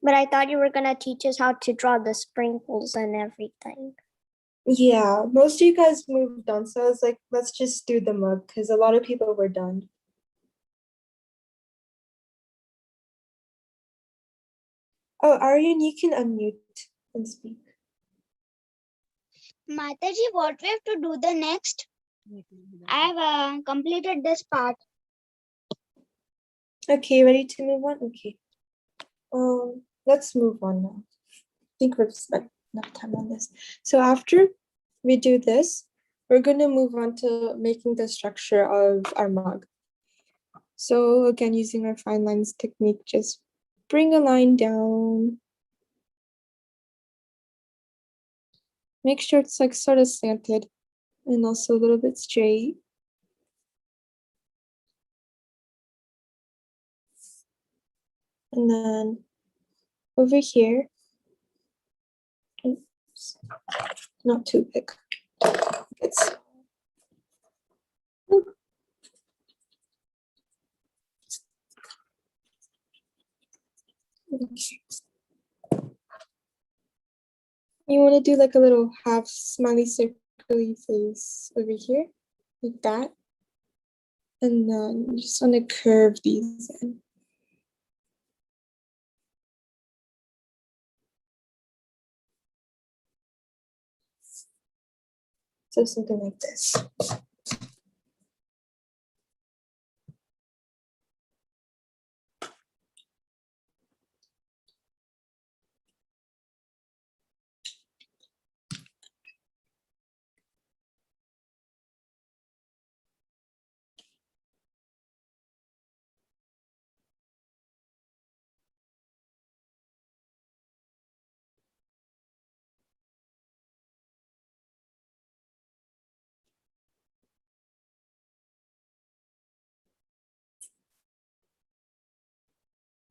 But I thought you were gonna teach us how to draw the sprinkles and everything. Yeah, most of you guys moved on, so I was like, let's just do the mug because a lot of people were done. Oh, Aryan, you can unmute and speak. Mataji, what we have to do the next? I have completed this part. Okay, ready to move on? Okay. Let's move on now. I think we've spent enough time on this. So after we do this, we're going to move on to making the structure of our mug. So again, using our fine lines technique, just bring a line down. Make sure it's like sort of slanted and also a little bit straight. And then over here, oops, not too big. It's Okay. You want to do like a little half smiley circly face over here, like that. And then you just want to curve these in. So something like this.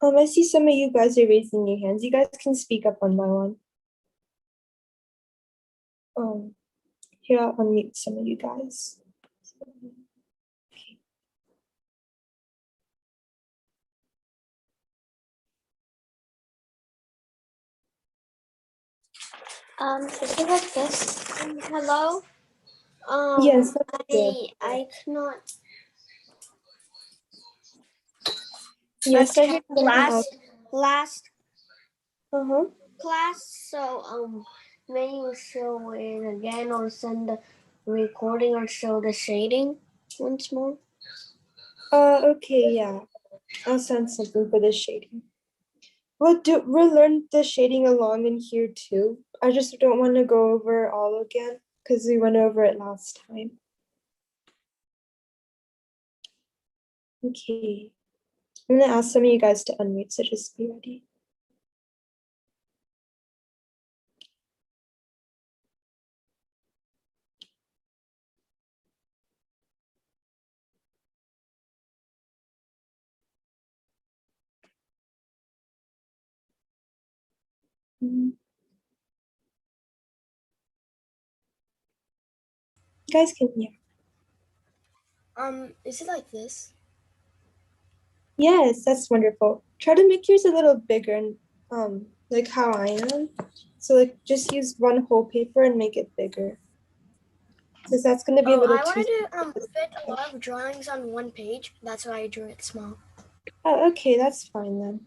I see some of you guys are raising your hands. You guys can speak up one by one. Here, I'll unmute some of you guys. Okay. Is it like this? Hello. Yes, that's good. I cannot. Yes, I hear someone else. Last Uh-huh. class. So when you show it again or send the recording or show the shading once more. Okay, yeah. I'll send something for the shading. We'll learn the shading along in here too. I just don't want to go over it all again because we went over it last time. Okay. I'm gonna ask some of you guys to unmute, so just be ready. You guys can hear. Is it like this? Yes, that's wonderful. Try to make yours a little bigger and like how I am. So like just use one whole paper and make it bigger. Because that's gonna be a little I too. wanted to fit a lot of drawings on one page. That's why I drew it small. Oh, okay, that's fine then.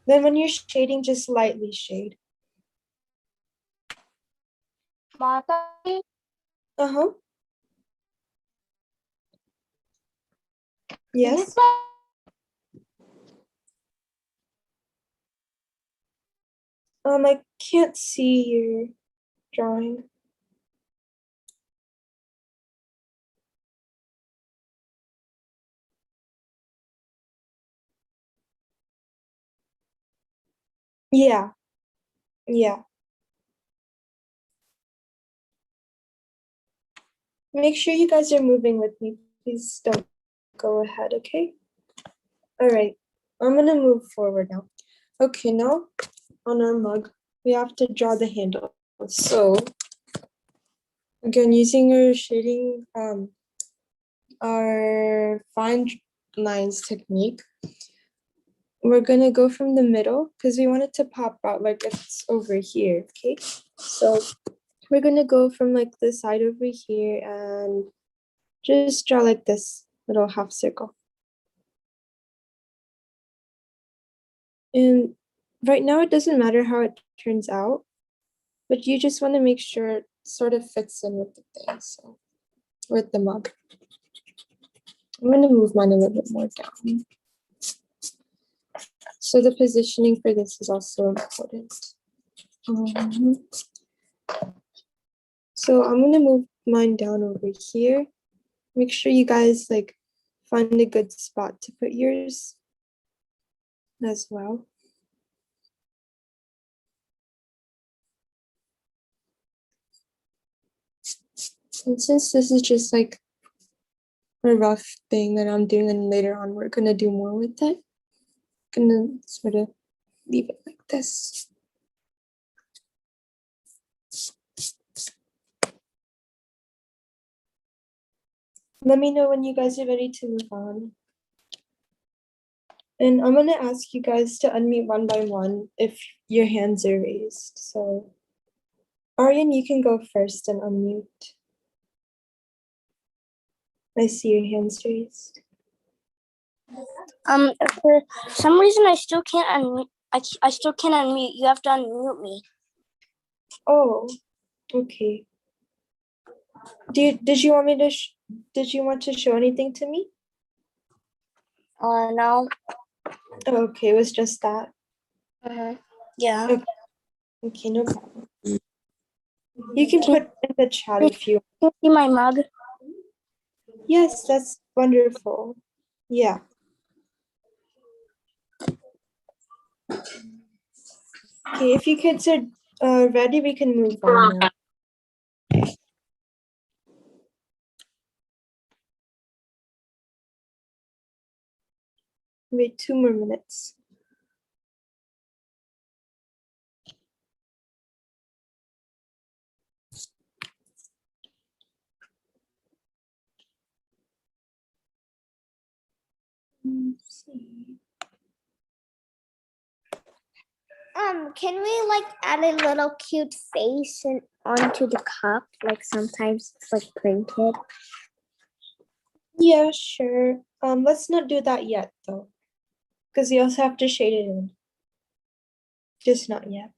Then when you're shading, just lightly shade. Uh-huh. Yes. I can't see your drawing. Yeah. Yeah. Make sure you guys are moving with me. Please don't go ahead, okay? All right. I'm gonna move forward now. Okay, now on our mug, we have to draw the handle. So again, using our shading, our fine lines technique, we're gonna go from the middle because we want it to pop out like it's over here, okay? So we're gonna go from like the side over here and just draw like this little half circle. And right now it doesn't matter how it turns out, but you just want to make sure it sort of fits in with the thing, so with the mug. I'm going to move mine a little bit more down. So the positioning for this is also important. So I'm going to move mine down over here. Make sure you guys like find a good spot to put yours as well. And since this is just like a rough thing that I'm doing, and later on we're gonna do more with it, I'm gonna sort of leave it like this. Let me know when you guys are ready to move on. And I'm gonna ask you guys to unmute one by one if your hands are raised. So Aryan, you can go first and unmute. I see your hands raised. For some reason, I still can't unmute. I still can't unmute. You have to unmute me. Oh, okay. Did you want me to did you want to show anything to me? No. Oh, okay, it was just that. Yeah. Okay. Okay, no problem. You can put in the chat if you. Can you see my mug? Yes, that's wonderful. Yeah. Okay, if you kids are ready, we can move on now. Wait 2 more minutes. Let's see. Can we like add a little cute face onto the cup? Like sometimes it's like printed. Yeah, sure. Let's not do that yet though, because you also have to shade it in. Just not yet.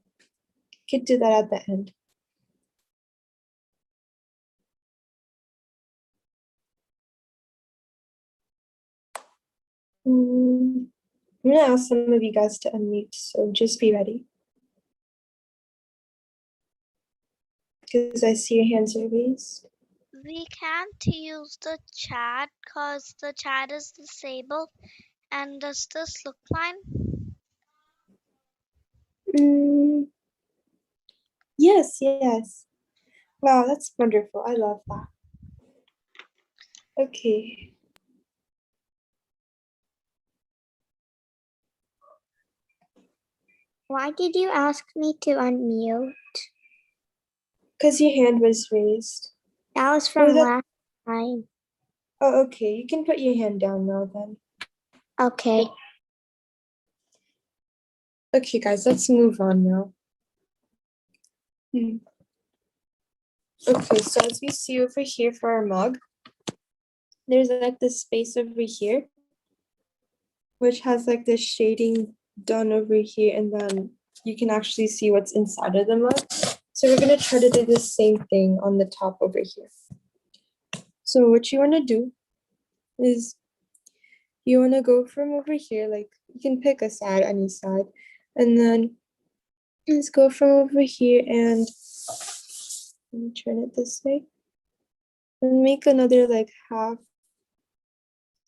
Could do that at the end. I'm gonna ask some of you guys to unmute, so just be ready. Because I see your hands are raised. We can't use the chat because the chat is disabled. And does this look fine? Yes, yes. Wow, that's wonderful. I love that. Okay. Why did you ask me to unmute? Because your hand was raised. That was from that- last time. Oh, okay. You can put your hand down now then. Okay. Okay, guys, let's move on now. Okay, so as we see over here for our mug, there's like this space over here, which has like this shading done over here, and then you can actually see what's inside of the mug. So we're gonna try to do the same thing on the top over here. So what you wanna do is you wanna go from over here, like you can pick a side, any side, and then let's go from over here and let me turn it this way. And make another like half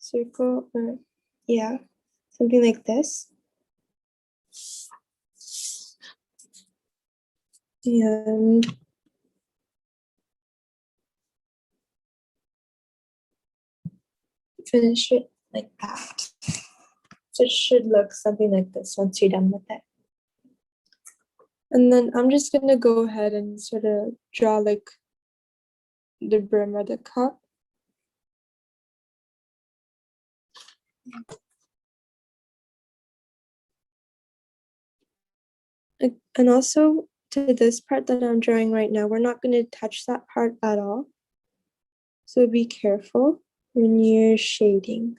circle, or yeah, something like this. And finish it like that. So it should look something like this once you're done with it. And then I'm just gonna go ahead and sort of draw like the brim or the cup. And also to this part that I'm drawing right now, we're not gonna touch that part at all. So be careful when you're shading.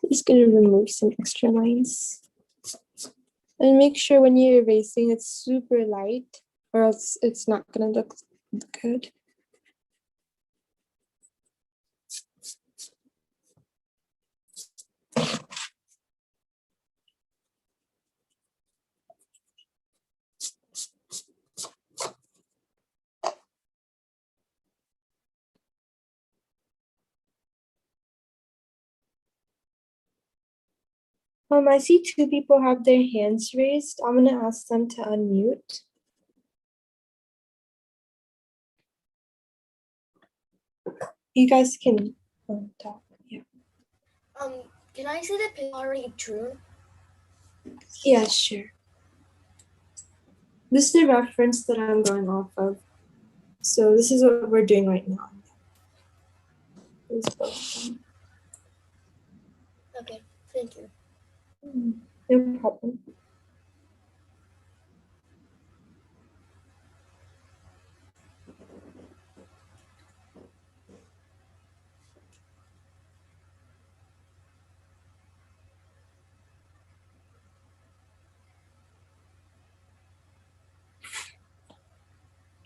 Just gonna remove some extra lines. And make sure when you're erasing, it's super light, or else it's not gonna look good. I see 2 people have their hands raised. I'm gonna ask them to unmute. You guys can talk. Yeah. Can I see the picture already drew? Yeah, sure. This is the reference that I'm going off of. So this is what we're doing right now. Okay, thank you. No problem.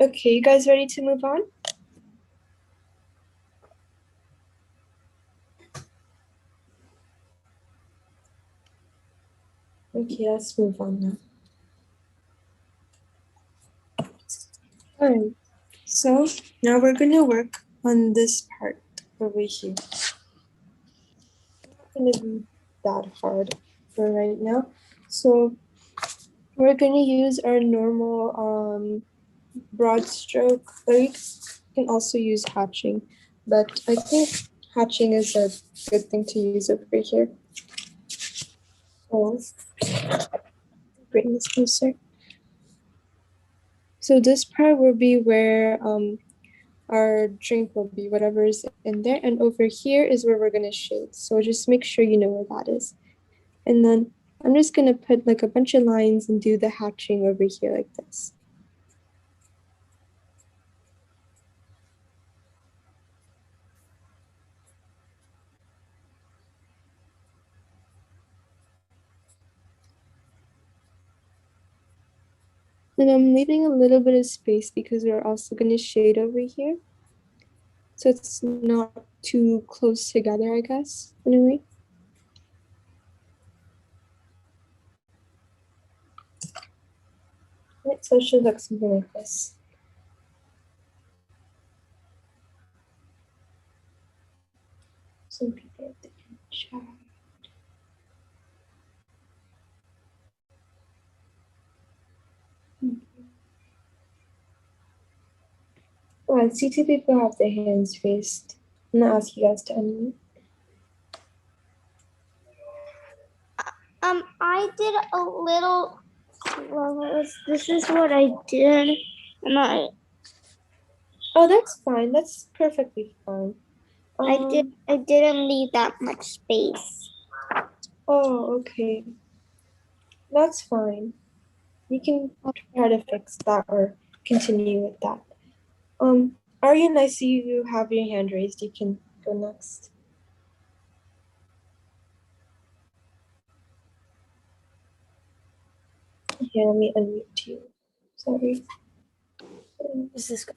Okay, you guys ready to move on? Okay, let's move on now. Alright, so now we're gonna work on this part over here. It's not gonna be that hard for right now. So we're gonna use our normal broad stroke. Or you can also use hatching, but I think hatching is a good thing to use over here. So bring this closer. So this part will be where our drink will be, whatever is in there, and over here is where we're gonna shade. So just make sure you know where that is. And then I'm just gonna put like a bunch of lines and do the hatching over here like this. And I'm leaving a little bit of space because we're also gonna shade over here. So it's not too close together, I guess, in a way. Right, so it should look something like this. Some people have the chat. Oh, I see two people have their hands raised. I'm gonna ask you guys to unmute. I did a little. Well, this is what I did, and Oh, that's fine. That's perfectly fine. I didn't leave that much space. Oh, okay. That's fine. You can try to fix that or continue with that. Aryan, I see you have your hand raised. You can go next. Here, let me unmute you. Sorry. Is this good?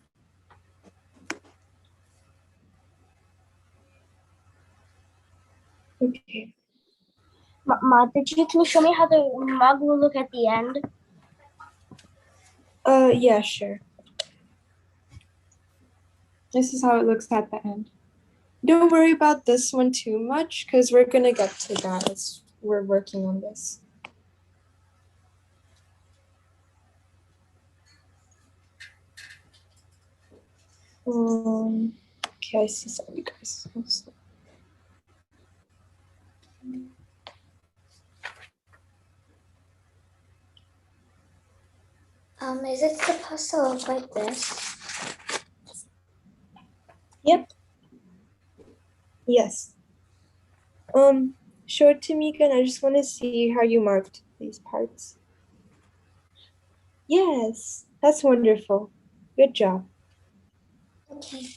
Okay. Ma, did you can you show me how the mug will look at the end? Yeah, sure. This is how it looks at the end. Don't worry about this one too much because we're gonna get to that as we're working on this. Okay, I see some of you guys. Is it supposed to look like this? Yep. Yes. Show it to me again. I just want to see how you marked these parts. Yes, that's wonderful. Good job. Okay.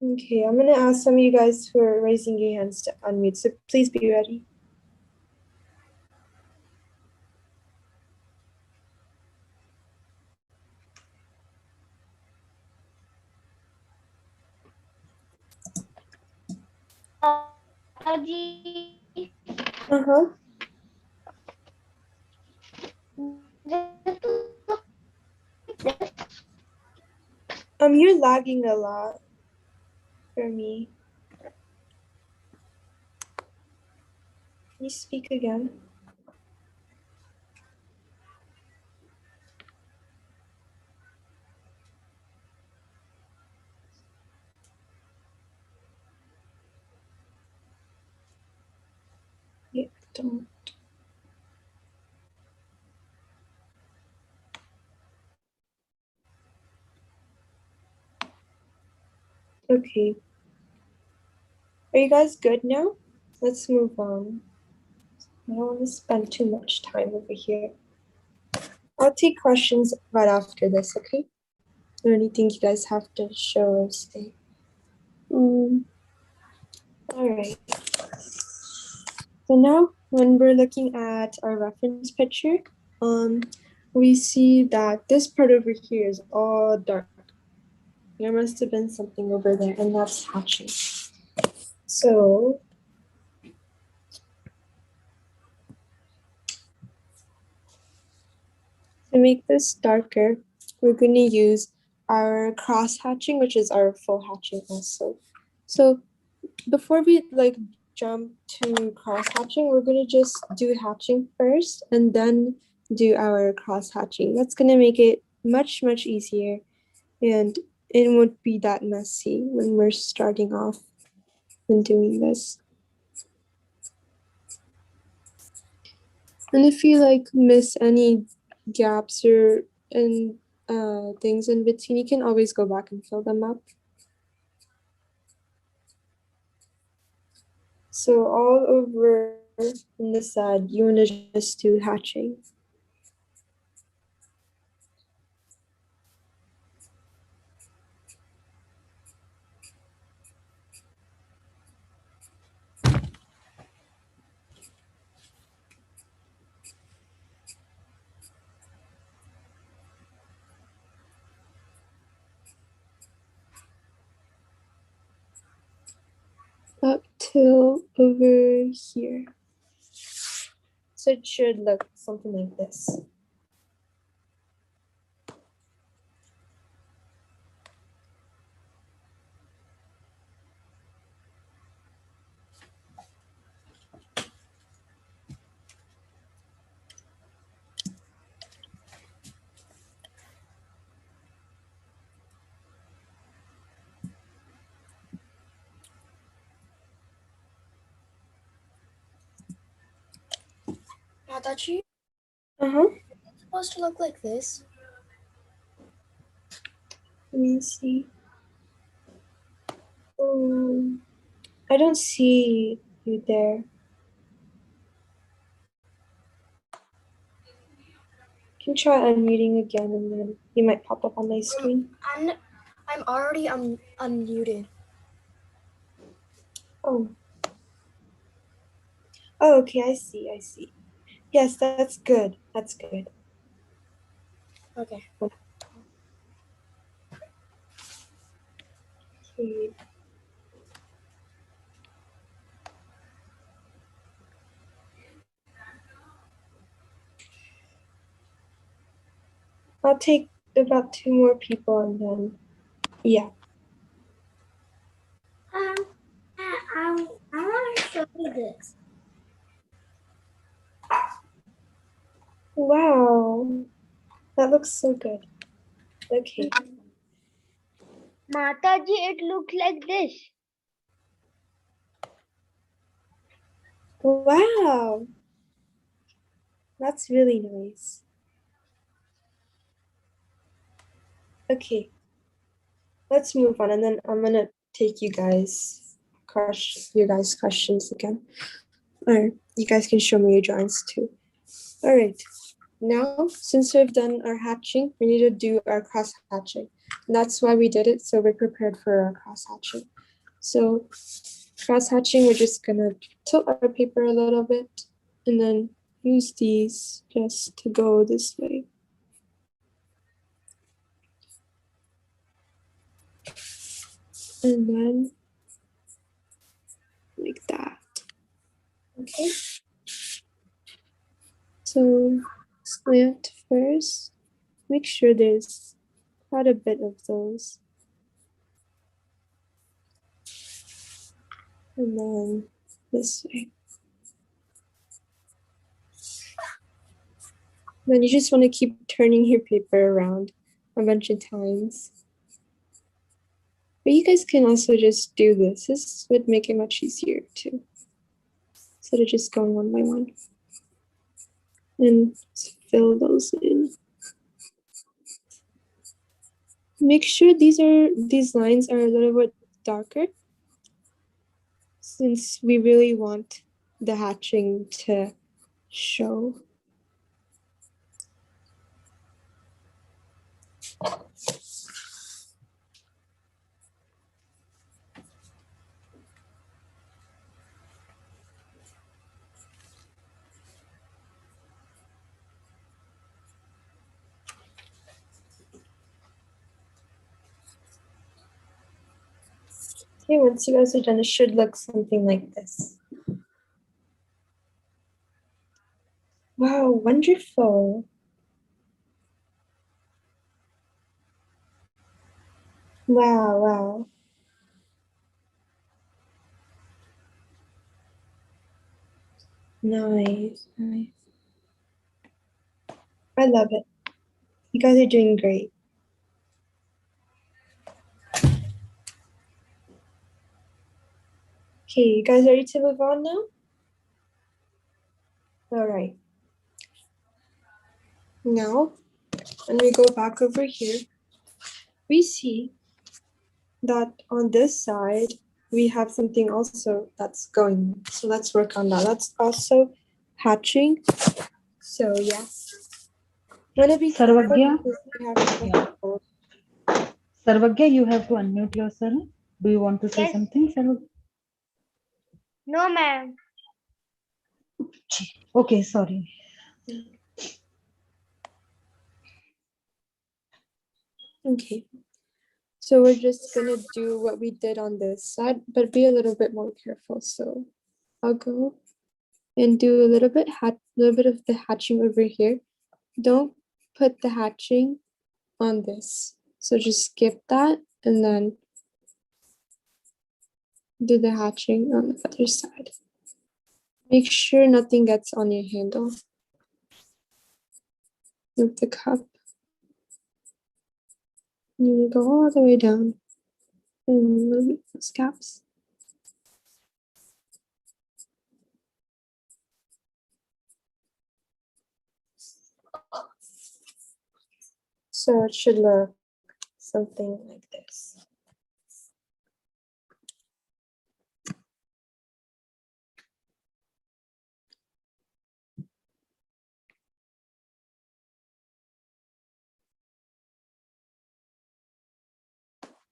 Okay, I'm gonna ask some of you guys who are raising your hands to unmute, so please be ready. Uh-huh. You're lagging a lot for me. Can you speak again? Yeah. don't. Okay. Are you guys good now? Let's move on. I don't want to spend too much time over here. I'll take questions right after this, okay? Or anything you guys have to show or say. All right. So now when we're looking at our reference picture, we see that this part over here is all dark. There must have been something over there, and that's hatching. So to make this darker, we're going to use our cross hatching, which is our full hatching also. So before we jump to cross hatching, we're going to just do hatching first and then do our cross hatching. That's going to make it much easier, and it won't be that messy when we're starting off and doing this. And if you miss any gaps or things in between, you can always go back and fill them up. So all over in the side, you want to just do hatching. Up till over here. So it should look something like this. Mataji, Uh-huh. it's supposed to look like this. Let me see. I don't see you there. You can try unmuting again and then you might pop up on my screen. I'm already unmuted. Oh. Oh, okay, I see. Yes, that's good. That's good. Okay. Okay. I'll take about 2 more people and then, yeah. I want to show you this. Wow, that looks so good. Okay. Mataji, it looks like this. Wow, that's really nice. Okay, let's move on, and then I'm gonna take you guys' questions again. Or you guys can show me your drawings too. All right. Now, since we've done our hatching, we need to do our cross hatching. And that's why we did it, so we're prepared for our cross hatching. So cross hatching, we're just gonna tilt our paper a little bit and then use these just to go this way. And then like that. Okay. So slant first. Make sure there's quite a bit of those. And then this way. Then you just want to keep turning your paper around a bunch of times. But you guys can also just do this. This would make it much easier too. instead of just going one by one. And fill those in. Make sure these lines are a little bit darker, since we really want the hatching to show. Okay, once you guys are done, it should look something like this. Wow, wonderful. Wow, wow. Nice, nice. I love it. You guys are doing great. Okay, you guys ready to move on now? All right. Now, when we go back over here, we see that on this side, we have something also that's going. So let's work on that. That's also hatching. So yeah. Wanna be Sarvagya? Yeah. Sarvagya, you have to unmute yourself. Do you want to say Yes. something, Sarvagya? No, ma'am. Okay, sorry. Okay. So we're just gonna do what we did on this side, but be a little bit more careful. So I'll go and do a little bit of the hatching over here. Don't put the hatching on this. So just skip that and then do the hatching on the other side. Make sure nothing gets on your handle. Move the cup. And you go all the way down. And move those caps. So it should look something like this.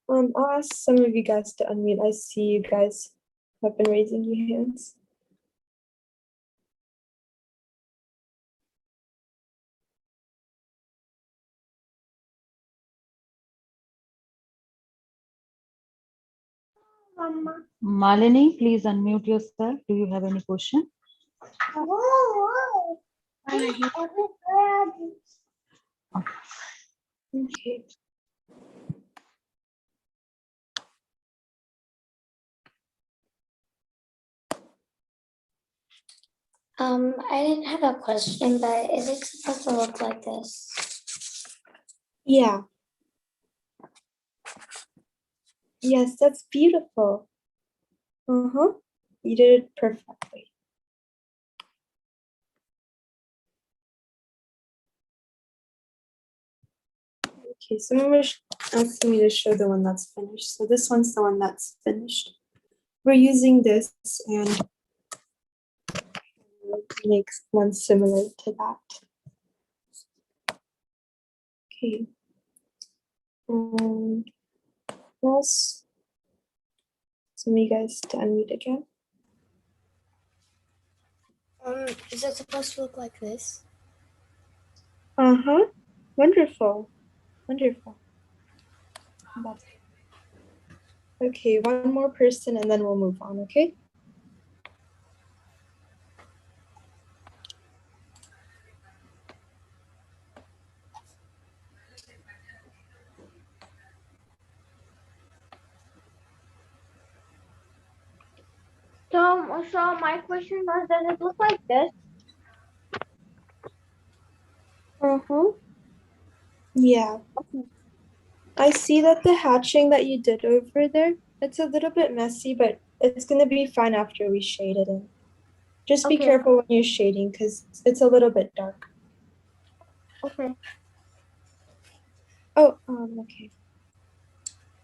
I'll ask some of you guys to unmute. I see you guys have been raising your hands. Malini, please unmute yourself. Do you have any question? Okay. I didn't have a question, but is it supposed to look like this? Yeah. Yes, that's beautiful. Uh-huh. You did it perfectly. Okay, someone was asking me to show the one that's finished. So this one's the one that's finished. We're using this and make one similar to that. Okay. Else, some of you guys to unmute again. Is it supposed to look like this? Uh-huh. Wonderful. Wonderful. That's okay, one more person and then we'll move on, okay? So my question was, does it look like this? Uh-huh. Yeah. I see that the hatching that you did over there, it's a little bit messy, but it's gonna be fine after we shade it in. Just be Okay. careful when you're shading because it's a little bit dark. Okay. Oh, okay.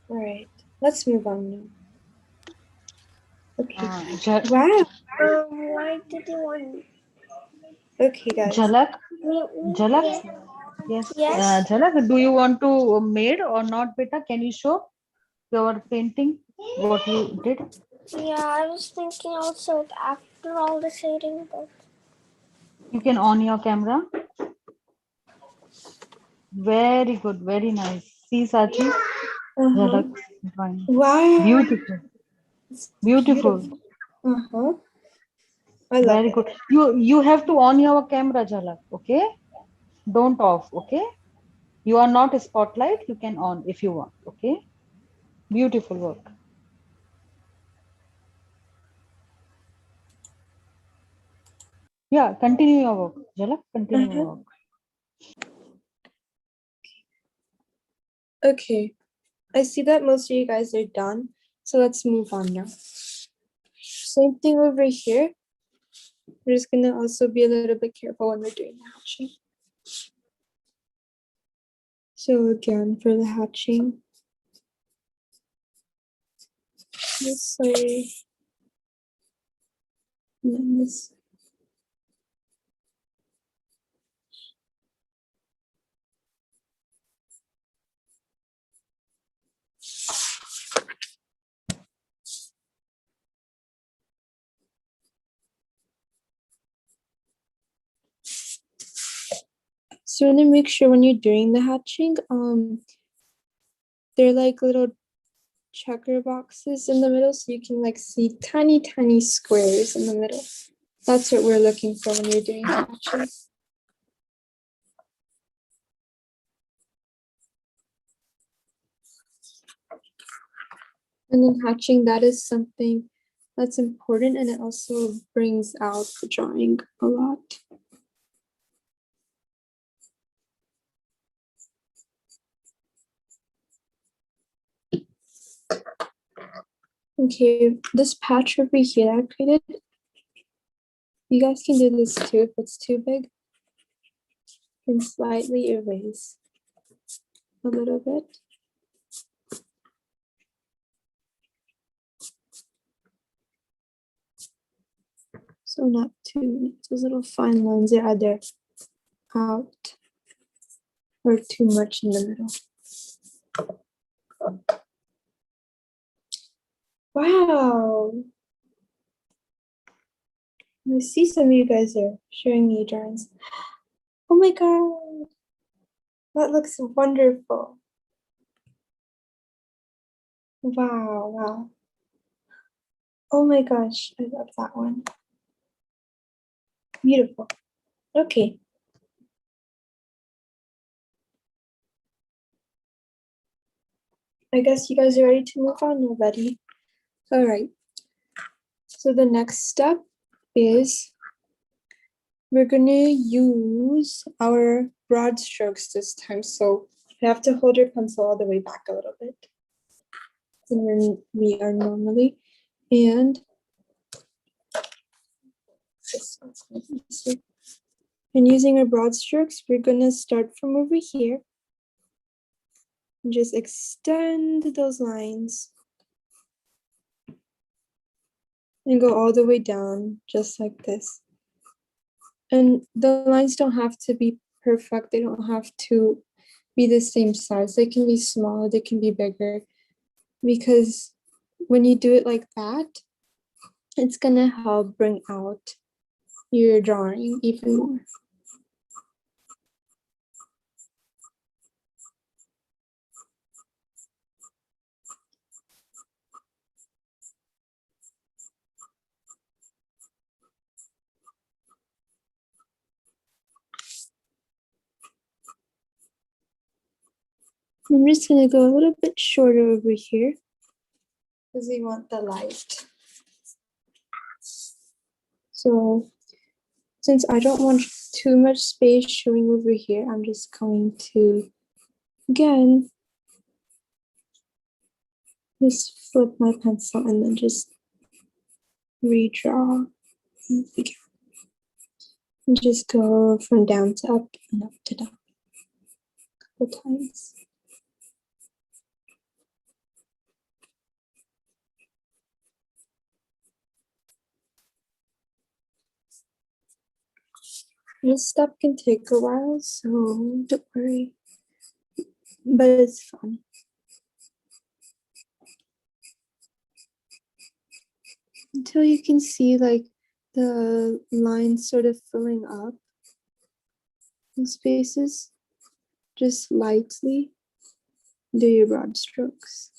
All right, let's move on now. Okay. Wow. Why did you want? Okay, guys. Jhalak, Yes. yes. Yes. Jhalak, do you want to made or not, beta? Can you show your painting what you did? Yeah, I was thinking also after all the shading, but You can on your camera. Very good, very nice. See, Sachi, Jhalak drawing. Wow. Beautiful, It's beautiful. beautiful. I love Very it. good. You have to on your camera, Jhalak. Okay, don't off. Okay, you are not a spotlight. You can on if you want. Okay, beautiful work. Yeah, continue your work, Jhalak. Continue your work. Okay, I see that most of you guys are done, so let's move on now. Same thing over here. We're just gonna also be a little bit careful when we're doing the hatching. So again, for the hatching, this way, and then this. So you want to make sure when you're doing the hatching, they're like little checker boxes in the middle, so you can like see tiny, tiny squares in the middle. That's what we're looking for when you're doing hatching. And then hatching, that is something that's important, and it also brings out the drawing a lot. Okay, this patch over here I created, you guys can do this too if it's too big. You can slightly erase a little bit. So not too many, those little fine lines are either out or too much in the middle. Wow. I see some of you guys are showing me drawings. Oh my god. That looks wonderful. Wow, wow. Oh my gosh, I love that one. Beautiful. Okay. I guess you guys are ready to move on already. All right. So the next step is we're gonna use our broad strokes this time. So you have to hold your pencil all the way back a little bit. And then we are normally, and using our broad strokes, we're gonna start from over here and just extend those lines and go all the way down just like this. And the lines don't have to be perfect. They don't have to be the same size. They can be smaller, they can be bigger, because when you do it like that, it's gonna help bring out your drawing even more. I'm just gonna go a little bit shorter over here because we want the light. So since I don't want too much space showing over here, I'm just going to, again, just flip my pencil and then just redraw again. And just go from down to up and up to down a couple times. This step can take a while, so don't worry. But it's fun. Until you can see like the lines sort of filling up in spaces, just lightly do your broad strokes.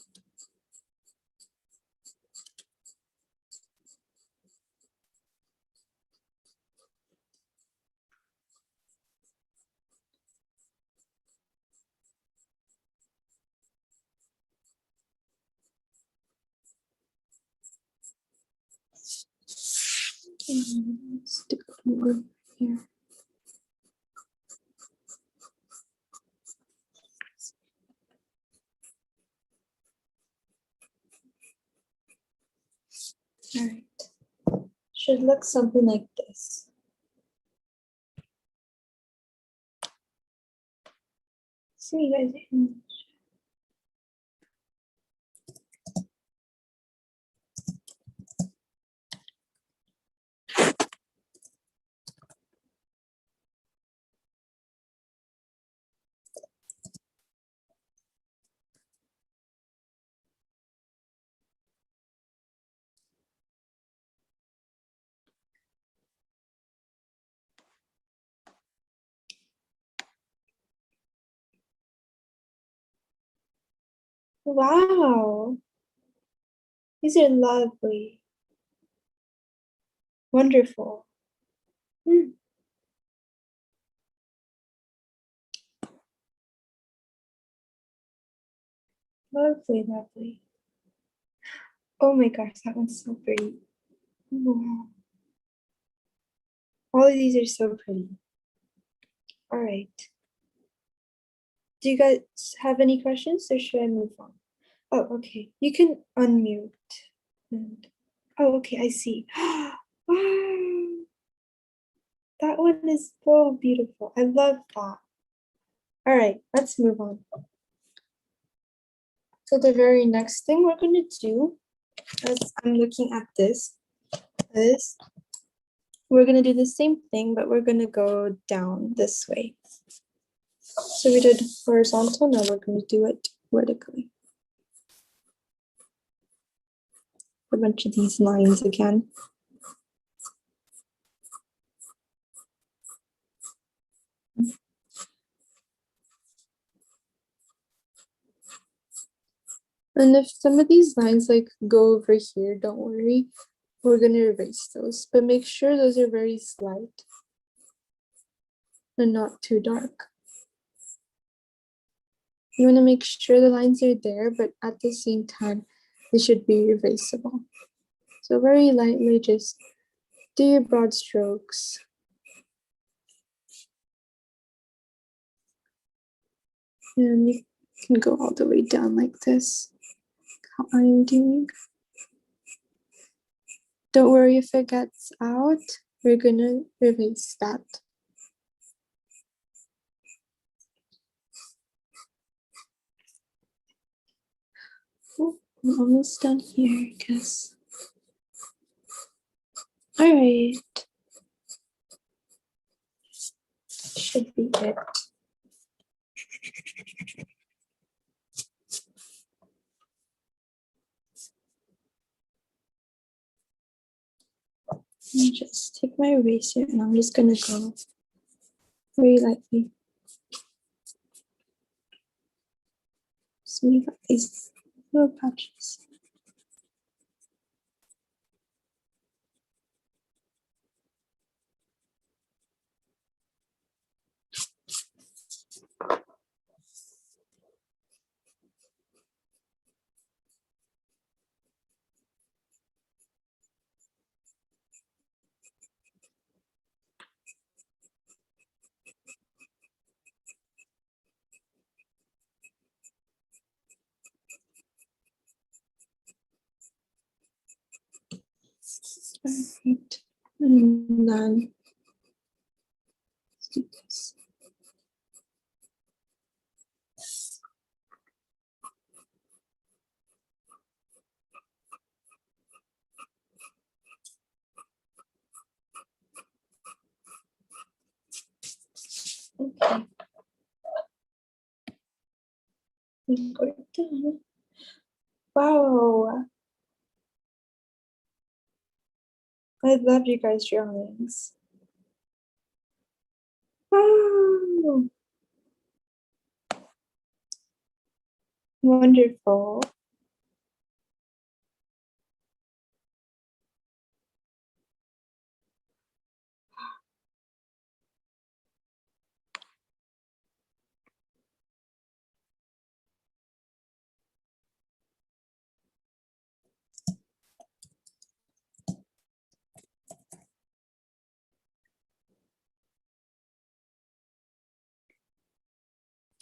And let's do more here. All right. Should look something like this. See you guys in. Wow, these are lovely. Wonderful. Lovely, lovely. Oh my gosh, that one's so pretty. Wow. All of these are so pretty. All right. Do you guys have any questions or should I move on? Oh, okay. You can unmute. And, oh, okay, I see. Wow. That one is so beautiful. I love that. All right, let's move on. So the very next thing we're going to do, as I'm looking at this, is we're going to do the same thing, but we're going to go down this way. So we did horizontal, now we're going to do it vertically. A bunch of these lines again. And if some of these lines like go over here, don't worry, we're going to erase those, but make sure those are very slight and not too dark. You want to make sure the lines are there, but at the same time, they should be erasable. So very lightly, just do your broad strokes. And you can go all the way down like this, how I'm doing. Don't worry if it gets out, we're gonna erase that. Oh, I'm almost done here, I guess. All right. Should be it. Just take my eraser and I'm just gonna go very lightly. Smooth out these little patches. All right. And then let's do this. Okay. I think we're done. Wow. I love you guys' drawings. Wow. Wonderful.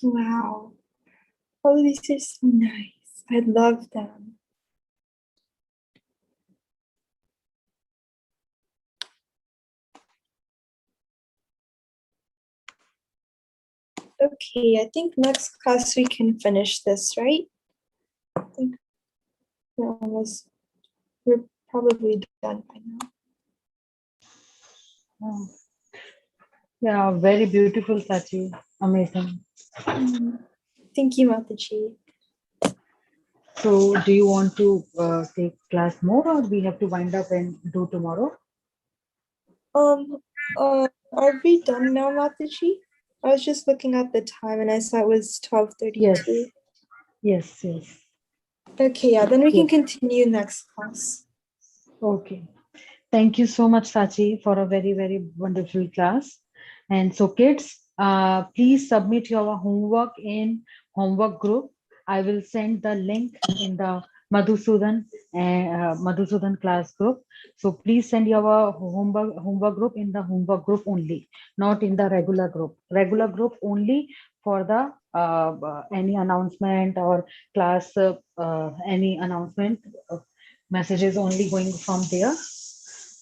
Wow. Oh, these are so nice. I love them. Okay, I think next class we can finish this, right? I think we're probably done by now. Yeah, very beautiful, Sachi. Amazing. Thank you, Mataji. So do you want to take class more, or we have to wind up and do tomorrow? Are we done now, Mataji? I was just looking at the time and I saw it was 12:32. Yes, yes. Okay, yeah, then we can Yes. continue next class. Okay. Thank you so much, Sachi, for a very, very wonderful class. And so kids, please submit your homework in homework group. I will send the link in the Madhusudan class group. So please send your homework group in the homework group only, not in the regular group. Regular group only for the any announcement or class any announcement messages only going from there.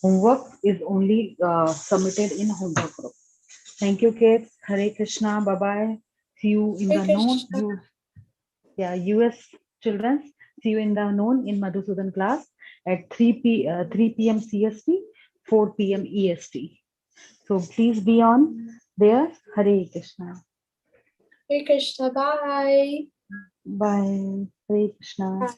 Homework is only submitted in homework group. Thank you, kids. Hare Krishna. Bye bye. See you in Hare the noon. Krishna. US children. See you in the noon in Madhusudan class at 3 p.m. CST, 4 p.m. EST. So please be on there. Hare Krishna. Hare Krishna, bye. Bye. Hare Krishna. Bye.